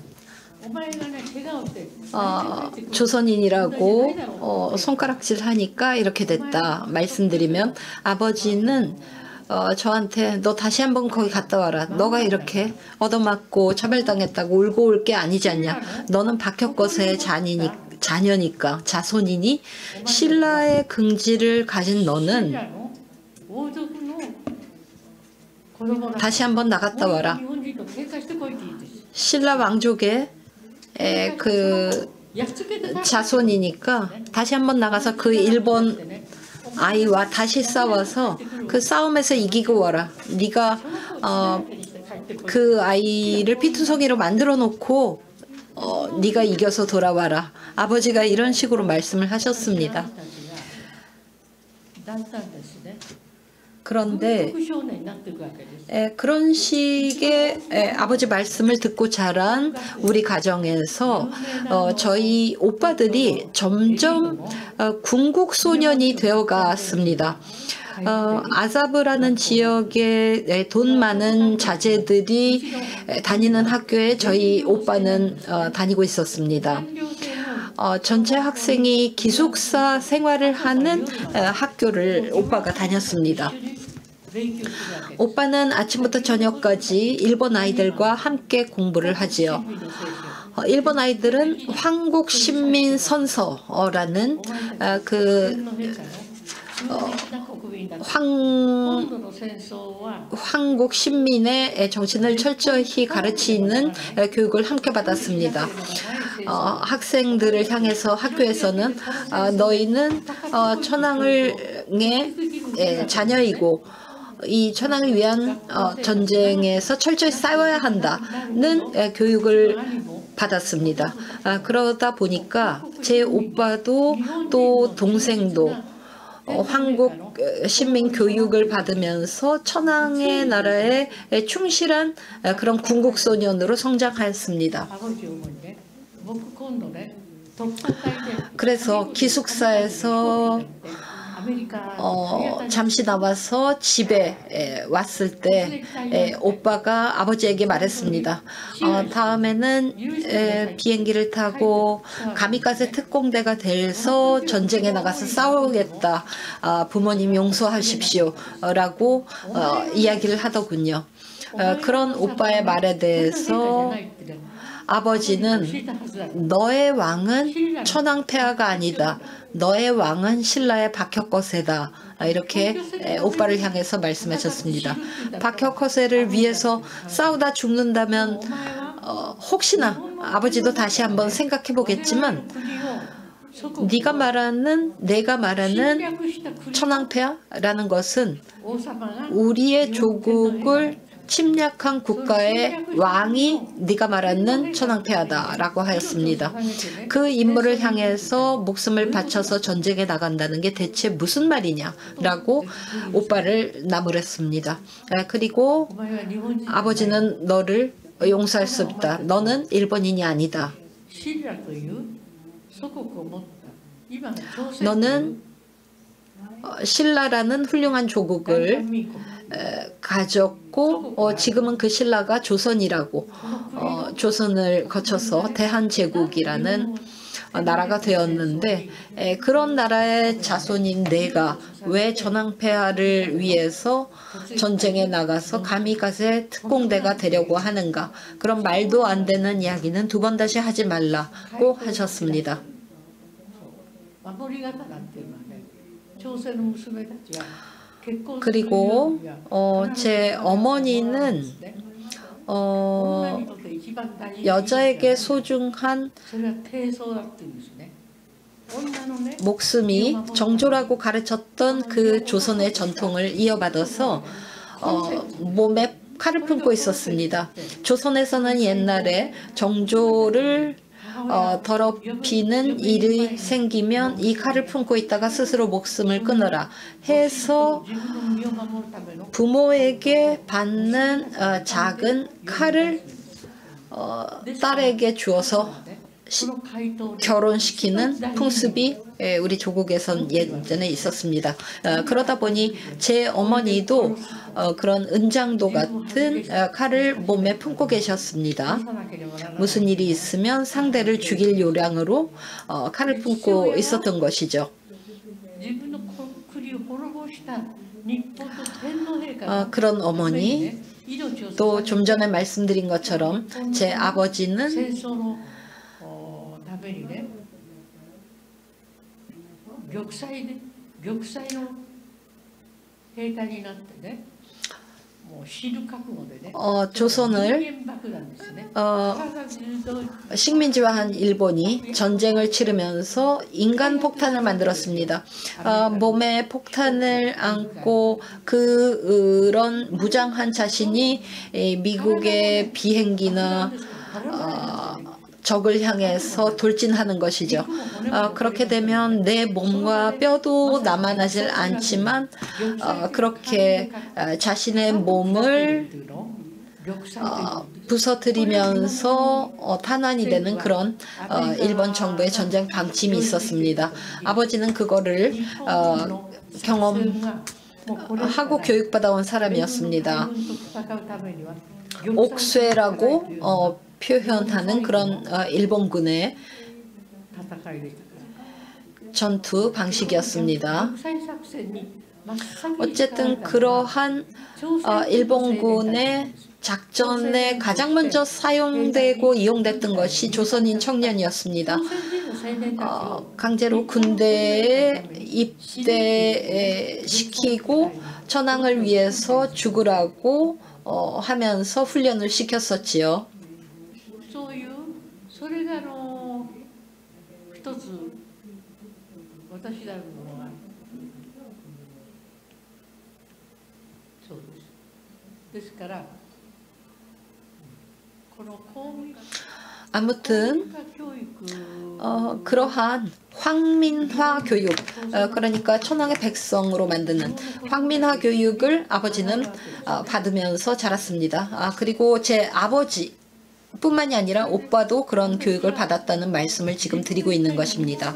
조선인이라고 손가락질 하니까 이렇게 됐다 말씀드리면, 아버지는 저한테 너 다시 한번 거기 갔다 와라. 너가 이렇게 얻어맞고 차별당했다고 울고 올 게 아니지 않냐. 너는 박혁거세의 자녀니까 자손이니 신라의 긍지를 가진 너는 다시 한번 나갔다 와라. 신라 왕족의 그 자손이니까 다시 한번 나가서 그 일본 아이와 다시 싸워서 그 싸움에서 이기고 와라. 네가 그 아이를 피투성이로 만들어 놓고 네가 이겨서 돌아와라. 아버지가 이런 식으로 말씀을 하셨습니다. 그런데 그런 식의 아버지 말씀을 듣고 자란 우리 가정에서 저희 오빠들이 점점 군국 소년이 되어갔습니다. 아자브라는 지역에 돈 많은 자제들이 다니는 학교에 저희 오빠는 다니고 있었습니다. 전체 학생이 기숙사 생활을 하는 학교를 오빠가 다녔습니다. 오빠는 아침부터 저녁까지 일본 아이들과 함께 공부를 하지요. 일본 아이들은 황국신민선서라는 그 한국 신민의 정신을 철저히 가르치는 교육을 함께 받았습니다. 학생들을 향해서 학교에서는 너희는 천황의 자녀이고 이 천황을 위한 전쟁에서 철저히 싸워야 한다는 교육을 받았습니다. 그러다 보니까 제 오빠도 또 동생도 한국 신민 교육을 받으면서 천황의 나라에 충실한 그런 군국 소년으로 성장하였습니다. 그래서 기숙사에서 잠시 나와서 집에 왔을 때 오빠가 아버지에게 말했습니다. 다음에는 비행기를 타고 가미카제 특공대가 돼서 전쟁에 나가서 싸우겠다. 부모님 용서하십시오. 라고 이야기를 하더군요. 그런 오빠의 말에 대해서 아버지는 너의 왕은 천황폐하가 아니다. 너의 왕은 신라의 박혁거세다. 이렇게 오빠를 향해서 말씀하셨습니다. 박혁거세를 위해서 싸우다 죽는다면 혹시나 아버지도 다시 한번 생각해 보겠지만 내가 말하는 천황폐하라는 것은 우리의 조국을 침략한 국가의 왕이 네가 말하는 천황폐하다라고 하였습니다. 그 인물을 향해서 목숨을 바쳐서 전쟁에 나간다는 게 대체 무슨 말이냐라고 오빠를 나무랬습니다. 그리고 아버지는 너를 용서할 수 없다. 너는 일본인이 아니다. 너는 신라라는 훌륭한 조국을 가졌고 지금은 그 신라가 조선이라고 조선을 거쳐서 대한제국이라는 나라가 되었는데 그런 나라의 자손인 내가 왜 천황폐하를 위해서 전쟁에 나가서 가미카제 특공대가 되려고 하는가. 그런 말도 안 되는 이야기는 두 번 다시 하지 말라고 하셨습니다. 그리고 제 어머니는 여자에게 소중한 목숨이 정조라고 가르쳤던 그 조선의 전통을 이어받아서 몸에 칼을 품고 있었습니다. 조선에서는 옛날에 정조를 더럽히는 일이 생기면 이 칼을 품고 있다가 스스로 목숨을 끊어라 해서 부모에게 받는 작은 칼을 딸에게 주어서 결혼시키는 풍습이 우리 조국에선 예전에 있었습니다. 그러다 보니 제 어머니도 그런 은장도 같은 칼을 몸에 품고 계셨습니다. 무슨 일이 있으면 상대를 죽일 요량으로 칼을 품고 있었던 것이죠. 그런 어머니, 또 좀 전에 말씀드린 것처럼 제 아버지는 조선을 식민지화한 일본이 전쟁을 치르면서 인간 폭탄을 만들었습니다. 몸에 폭탄을 안고 그런 무장한 자신이 미국의 비행기나 적을 향해서 돌진하는 것이죠. 그렇게 되면 내 몸과 뼈도 남아나질 않지만 그렇게 자신의 몸을 부서뜨리면서 탄환이 되는 그런 일본 정부의 전쟁 방침이 있었습니다. 아버지는 그거를 경험하고 교육받아온 사람이었습니다. 옥쇠라고 표현하는 그런 일본군의 전투 방식이었습니다. 어쨌든 그러한 일본군의 작전에 가장 먼저 사용되고 이용됐던 것이 조선인 청년이었습니다. 강제로 군대에 입대시키고 천황을 위해서 죽으라고 하면서 훈련을 시켰었지요. そういうそれが一つ私なるものはそうです。ですからこの公民 아무튼 教育 그러한 황민화 교육, 그러니까 천황의 백성으로 만드는 황민화 교육을 아버지는 받으면서 자랐습니다. 그리고 제 아버지 뿐만이 아니라 오빠도 그런 교육을 받았다는 말씀을 지금 드리고 있는 것입니다.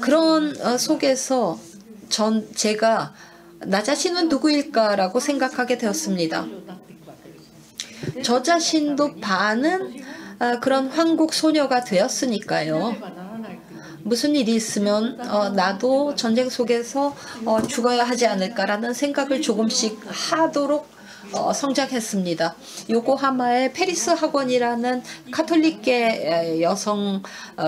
그런 속에서 제가 나 자신은 누구일까라고 생각하게 되었습니다. 저 자신도 반은 그런 황국 소녀가 되었으니까요. 무슨 일이 있으면 나도 전쟁 속에서 죽어야 하지 않을까라는 생각을 조금씩 하도록 성장했습니다. 요코하마에 페리스 학원이라는 카톨릭계 여성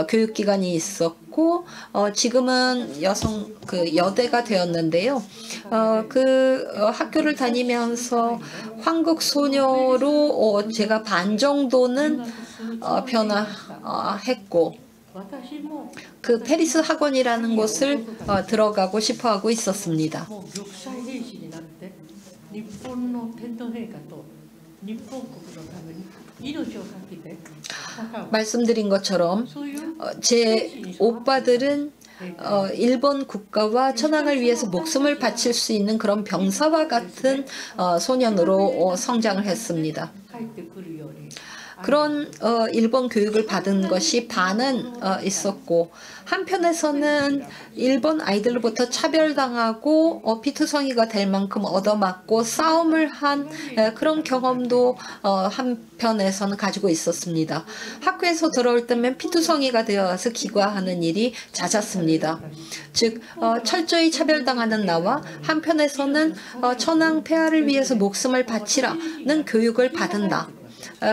교육기관이 있었고 지금은 여성 여대가 되었는데요. 그 학교를 다니면서 황국 소녀로 제가 반 정도는 변화했고 그 페리스 학원이라는 곳을 들어가고 싶어하고 있었습니다. 말씀드린 것처럼 제 오빠들은 일본 국가와 천황을 위해서 목숨을 바칠 수 있는 그런 병사와 같은 소년으로 성장을 했습니다. 그런 일본 교육을 받은 것이 반은 있었고 한편에서는 일본 아이들로부터 차별당하고 피투성이가 될 만큼 얻어맞고 싸움을 한 그런 경험도 한편에서는 가지고 있었습니다. 학교에서 들어올 때면 피투성이가 되어서 기과하는 일이 잦았습니다. 즉 철저히 차별당하는 나와 한편에서는 천황 폐하를 위해서 목숨을 바치라는 교육을 받은다.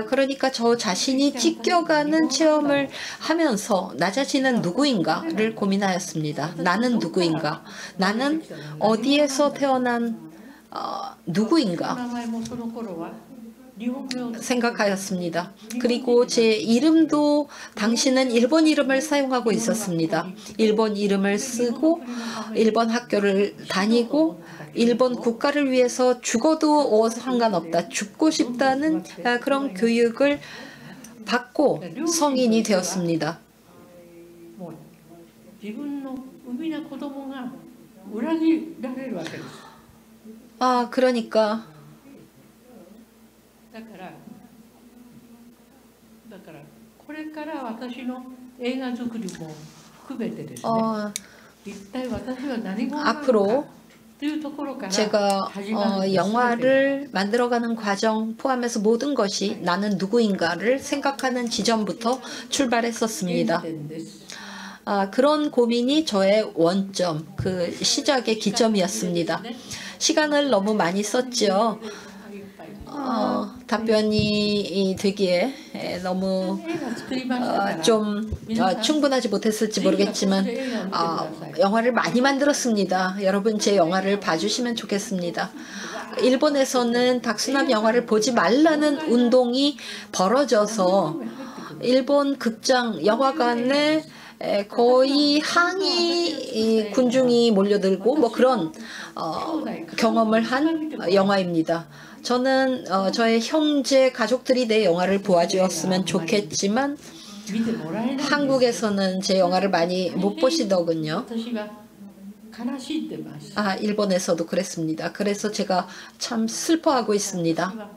그러니까 저 자신이 찢겨가는 체험을 하면서 나 자신은 누구인가를 고민하였습니다. 나는 누구인가? 나는 어디에서 태어난 누구인가? 생각하였습니다. 그리고 제 이름도 당시는 일본 이름을 사용하고 있었습니다. 일본 이름을 쓰고 일본 학교를 다니고 일본 국가를 위해서 죽어도 상관없다. 죽고 싶다는 그런 교육을 받고 성인이 되었습니다. 그러니까 앞으로 제가 영화를 만들어가는 과정 포함해서 모든 것이 나는 누구인가를 생각하는 지점부터 출발했었습니다. 그런 고민이 저의 원점, 그 시작의 기점이었습니다. 시간을 너무 많이 썼죠. 답변이 되기에 너무 좀 충분하지 못했을지 모르겠지만 영화를 많이 만들었습니다. 여러분 제 영화를 봐주시면 좋겠습니다. 일본에서는 박수남 영화를 보지 말라는 운동이 벌어져서 일본 극장 영화관에 거의 항의 군중이 몰려들고 뭐 그런 경험을 한 영화입니다. 저는 저의 형제 가족들이 내 영화를 보아주었으면 좋겠지만 한국에서는 제 영화를 많이 못 보시더군요. 일본에서도 그랬습니다. 그래서 제가 참 슬퍼하고 있습니다.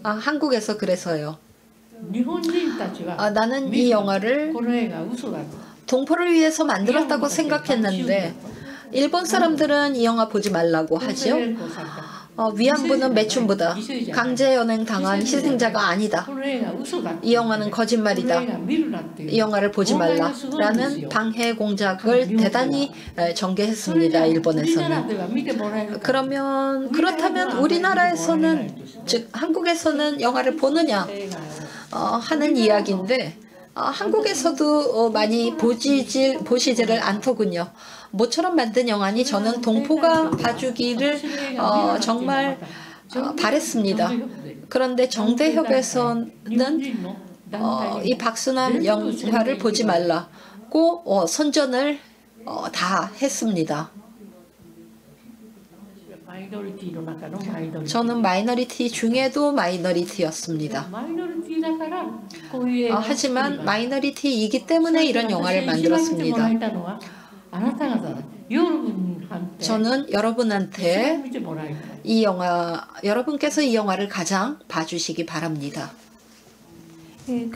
한국에서 그래서요. 나는 이 영화를 동포를 위해서 만들었다고 생각했는데 일본 사람들은 이 영화 보지 말라고 하죠. 위안부는 매춘부다. 강제연행 당한 희생자가 아니다. 이 영화는 거짓말이다. 이 영화를 보지 말라. 라는 방해 공작을 대단히 전개했습니다. 일본에서는. 그렇다면 우리나라에서는 즉 한국에서는 영화를 보느냐? 하는 이야기인데 한국에서도 많이 보시지를 않더군요. 모처럼 만든 영화니 저는 동포가 봐주기를 정말 바랬습니다. 그런데 정대협에서는 이 박순환 영화를 보지 말라고 선전을 다 했습니다. 저는 마이너리티 중에도 마이너리티였습니다. 하지만 마이너리티이기 때문에 이런 영화를 만들었습니다. 저는 여러분한테 여러분께서 이 영화를 가장 봐주시기 바랍니다. 네,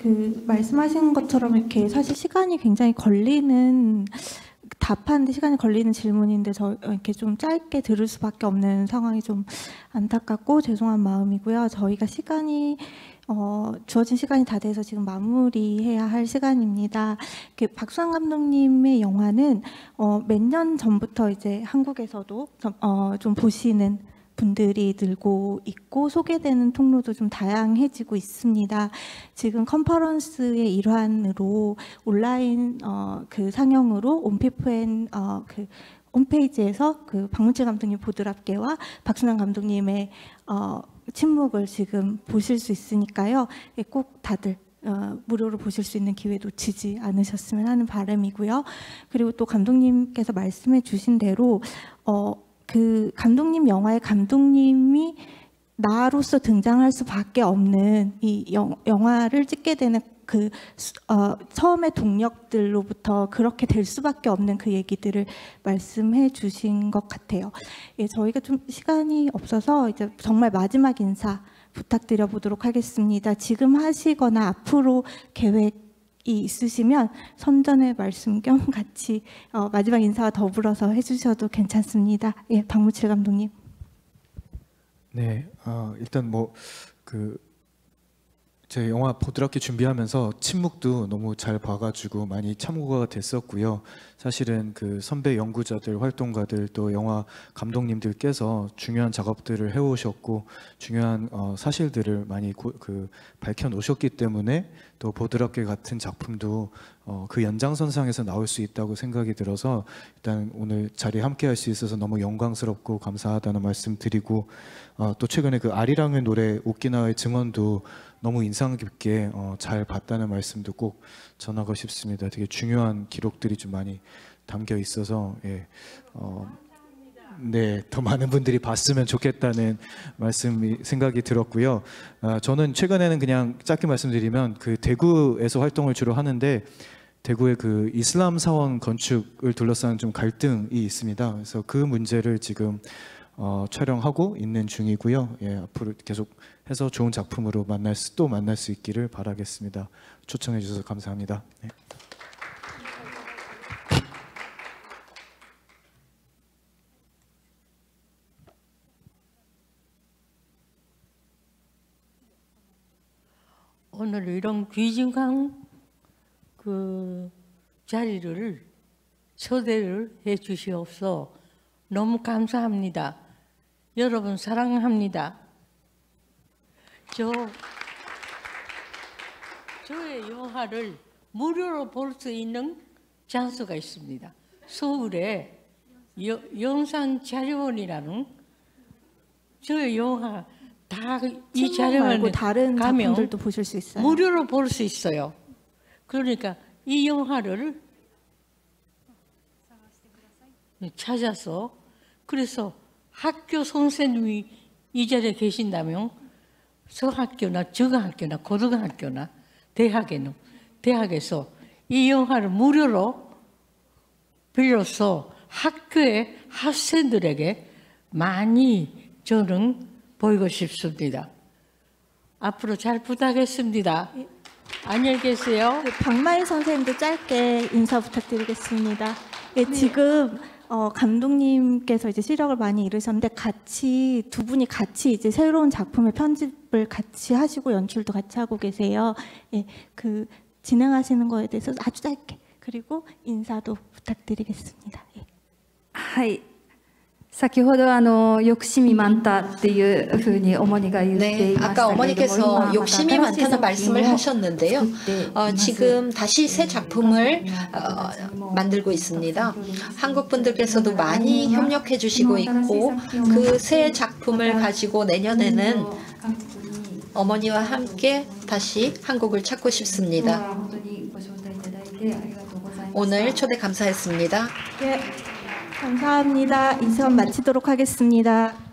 말씀하신 것처럼 이렇게 사실 시간이 굉장히 걸리는 답하는데 시간이 걸리는 질문인데 이렇게 좀 짧게 들을 수밖에 없는 상황이 좀 안타깝고 죄송한 마음이고요. 저희가 주어진 시간이 다 돼서 지금 마무리해야 할 시간입니다. 박수환 감독님의 영화는 몇 년 전부터 이제 한국에서도 좀 보시는 분들이 늘고 있고 소개되는 통로도 좀 다양해지고 있습니다. 지금 컨퍼런스의 일환으로 온라인 상영으로 온피프앤 홈페이지에서 박문칠 감독님 보드랍게와 박순환 감독님의 침묵을 지금 보실 수 있으니까요. 꼭 다들 무료로 보실 수 있는 기회 놓치지 않으셨으면 하는 바람이고요. 그리고 또 감독님께서 말씀해 주신 대로 감독님 영화의 감독님이 나로서 등장할 수밖에 없는 이 영화를 찍게 되는 처음의 동력들로부터 그렇게 될 수밖에 없는 그 얘기들을 말씀해 주신 것 같아요. 예, 저희가 좀 시간이 없어서 이제 정말 마지막 인사 부탁드려 보도록 하겠습니다. 지금 하시거나 앞으로 계획이 있으시면 선전의 말씀 겸 같이 마지막 인사와 더불어서 해주셔도 괜찮습니다. 예, 박문칠 감독님. 네, 일단 제 영화 보드랍게 준비하면서 침묵도 너무 잘 봐가지고 많이 참고가 됐었고요. 사실은 선배 연구자들, 활동가들 또 영화 감독님들께서 중요한 작업들을 해오셨고 중요한 사실들을 많이 밝혀놓으셨기 때문에 또 보드랍게 같은 작품도 그 연장선상에서 나올 수 있다고 생각이 들어서 일단 오늘 자리에 함께할 수 있어서 너무 영광스럽고 감사하다는 말씀 드리고 또 최근에 아리랑의 노래 오키나와의 증언도 너무 인상 깊게 잘 봤다는 말씀도 꼭 전하고 싶습니다. 되게 중요한 기록들이 좀 많이 담겨 있어서 네, 더 많은 분들이 봤으면 좋겠다는 생각이 들었고요. 저는 최근에는 그냥 짧게 말씀드리면 대구에서 활동을 주로 하는데 대구의 이슬람 사원 건축을 둘러싼 좀 갈등이 있습니다. 그래서 그 문제를 지금 촬영하고 있는 중이고요. 예, 앞으로 계속 해서 좋은 작품으로 또 만날 수 있기를 바라겠습니다. 초청해 주셔서 감사합니다. 네. 오늘 이런 귀중한 자리를 초대를 해 주시옵소. 너무 감사합니다. 여러분 사랑합니다. 저의 영화를 무료로 볼 수 있는 장소가 있습니다. 서울에 영상자료원이라는 저의 영화 다 이 자료원에 다른 가면 작품들도 보실 수 있어요. 무료로 볼 수 있어요. 그러니까 이 영화를 찾아서 그래서 학교 선생님이 이 자리에 계신다면 서학교나 저학교나 고등학교나 대학에서 이 영화를 무료로 빌려서 학교의 학생들에게 많이 저는 보이고 싶습니다. 앞으로 잘 부탁했습니다. 안녕히 계세요. 박마일 선생님도 짧게 인사 부탁드리겠습니다. 예, 지금 감독님께서 이제 시력을 많이 잃으셨는데 두 분이 같이 이제 새로운 작품의 편집을 같이 하시고 연출도 같이 하고 계세요. 예, 진행하시는 거에 대해서 아주 짧게 그리고 인사도 부탁드리겠습니다. 예. はい、先ほど욕심이 많다 っていうふうに어머니가言ってい 네, ました 아까 けれども 어머니께서 욕심이 많다는 말씀을 하셨는데요. 지금 다시 새 작품을 만들고 있습니다. 한국 분들께서도 많이 협력해 주시고 있고 그 새 작품을 가지고 내년에는 어머니와 함께 다시 한국을 찾고 싶습니다. 오늘 초대 감사했습니다. 네, 감사합니다. 이 시간 마치도록 하겠습니다.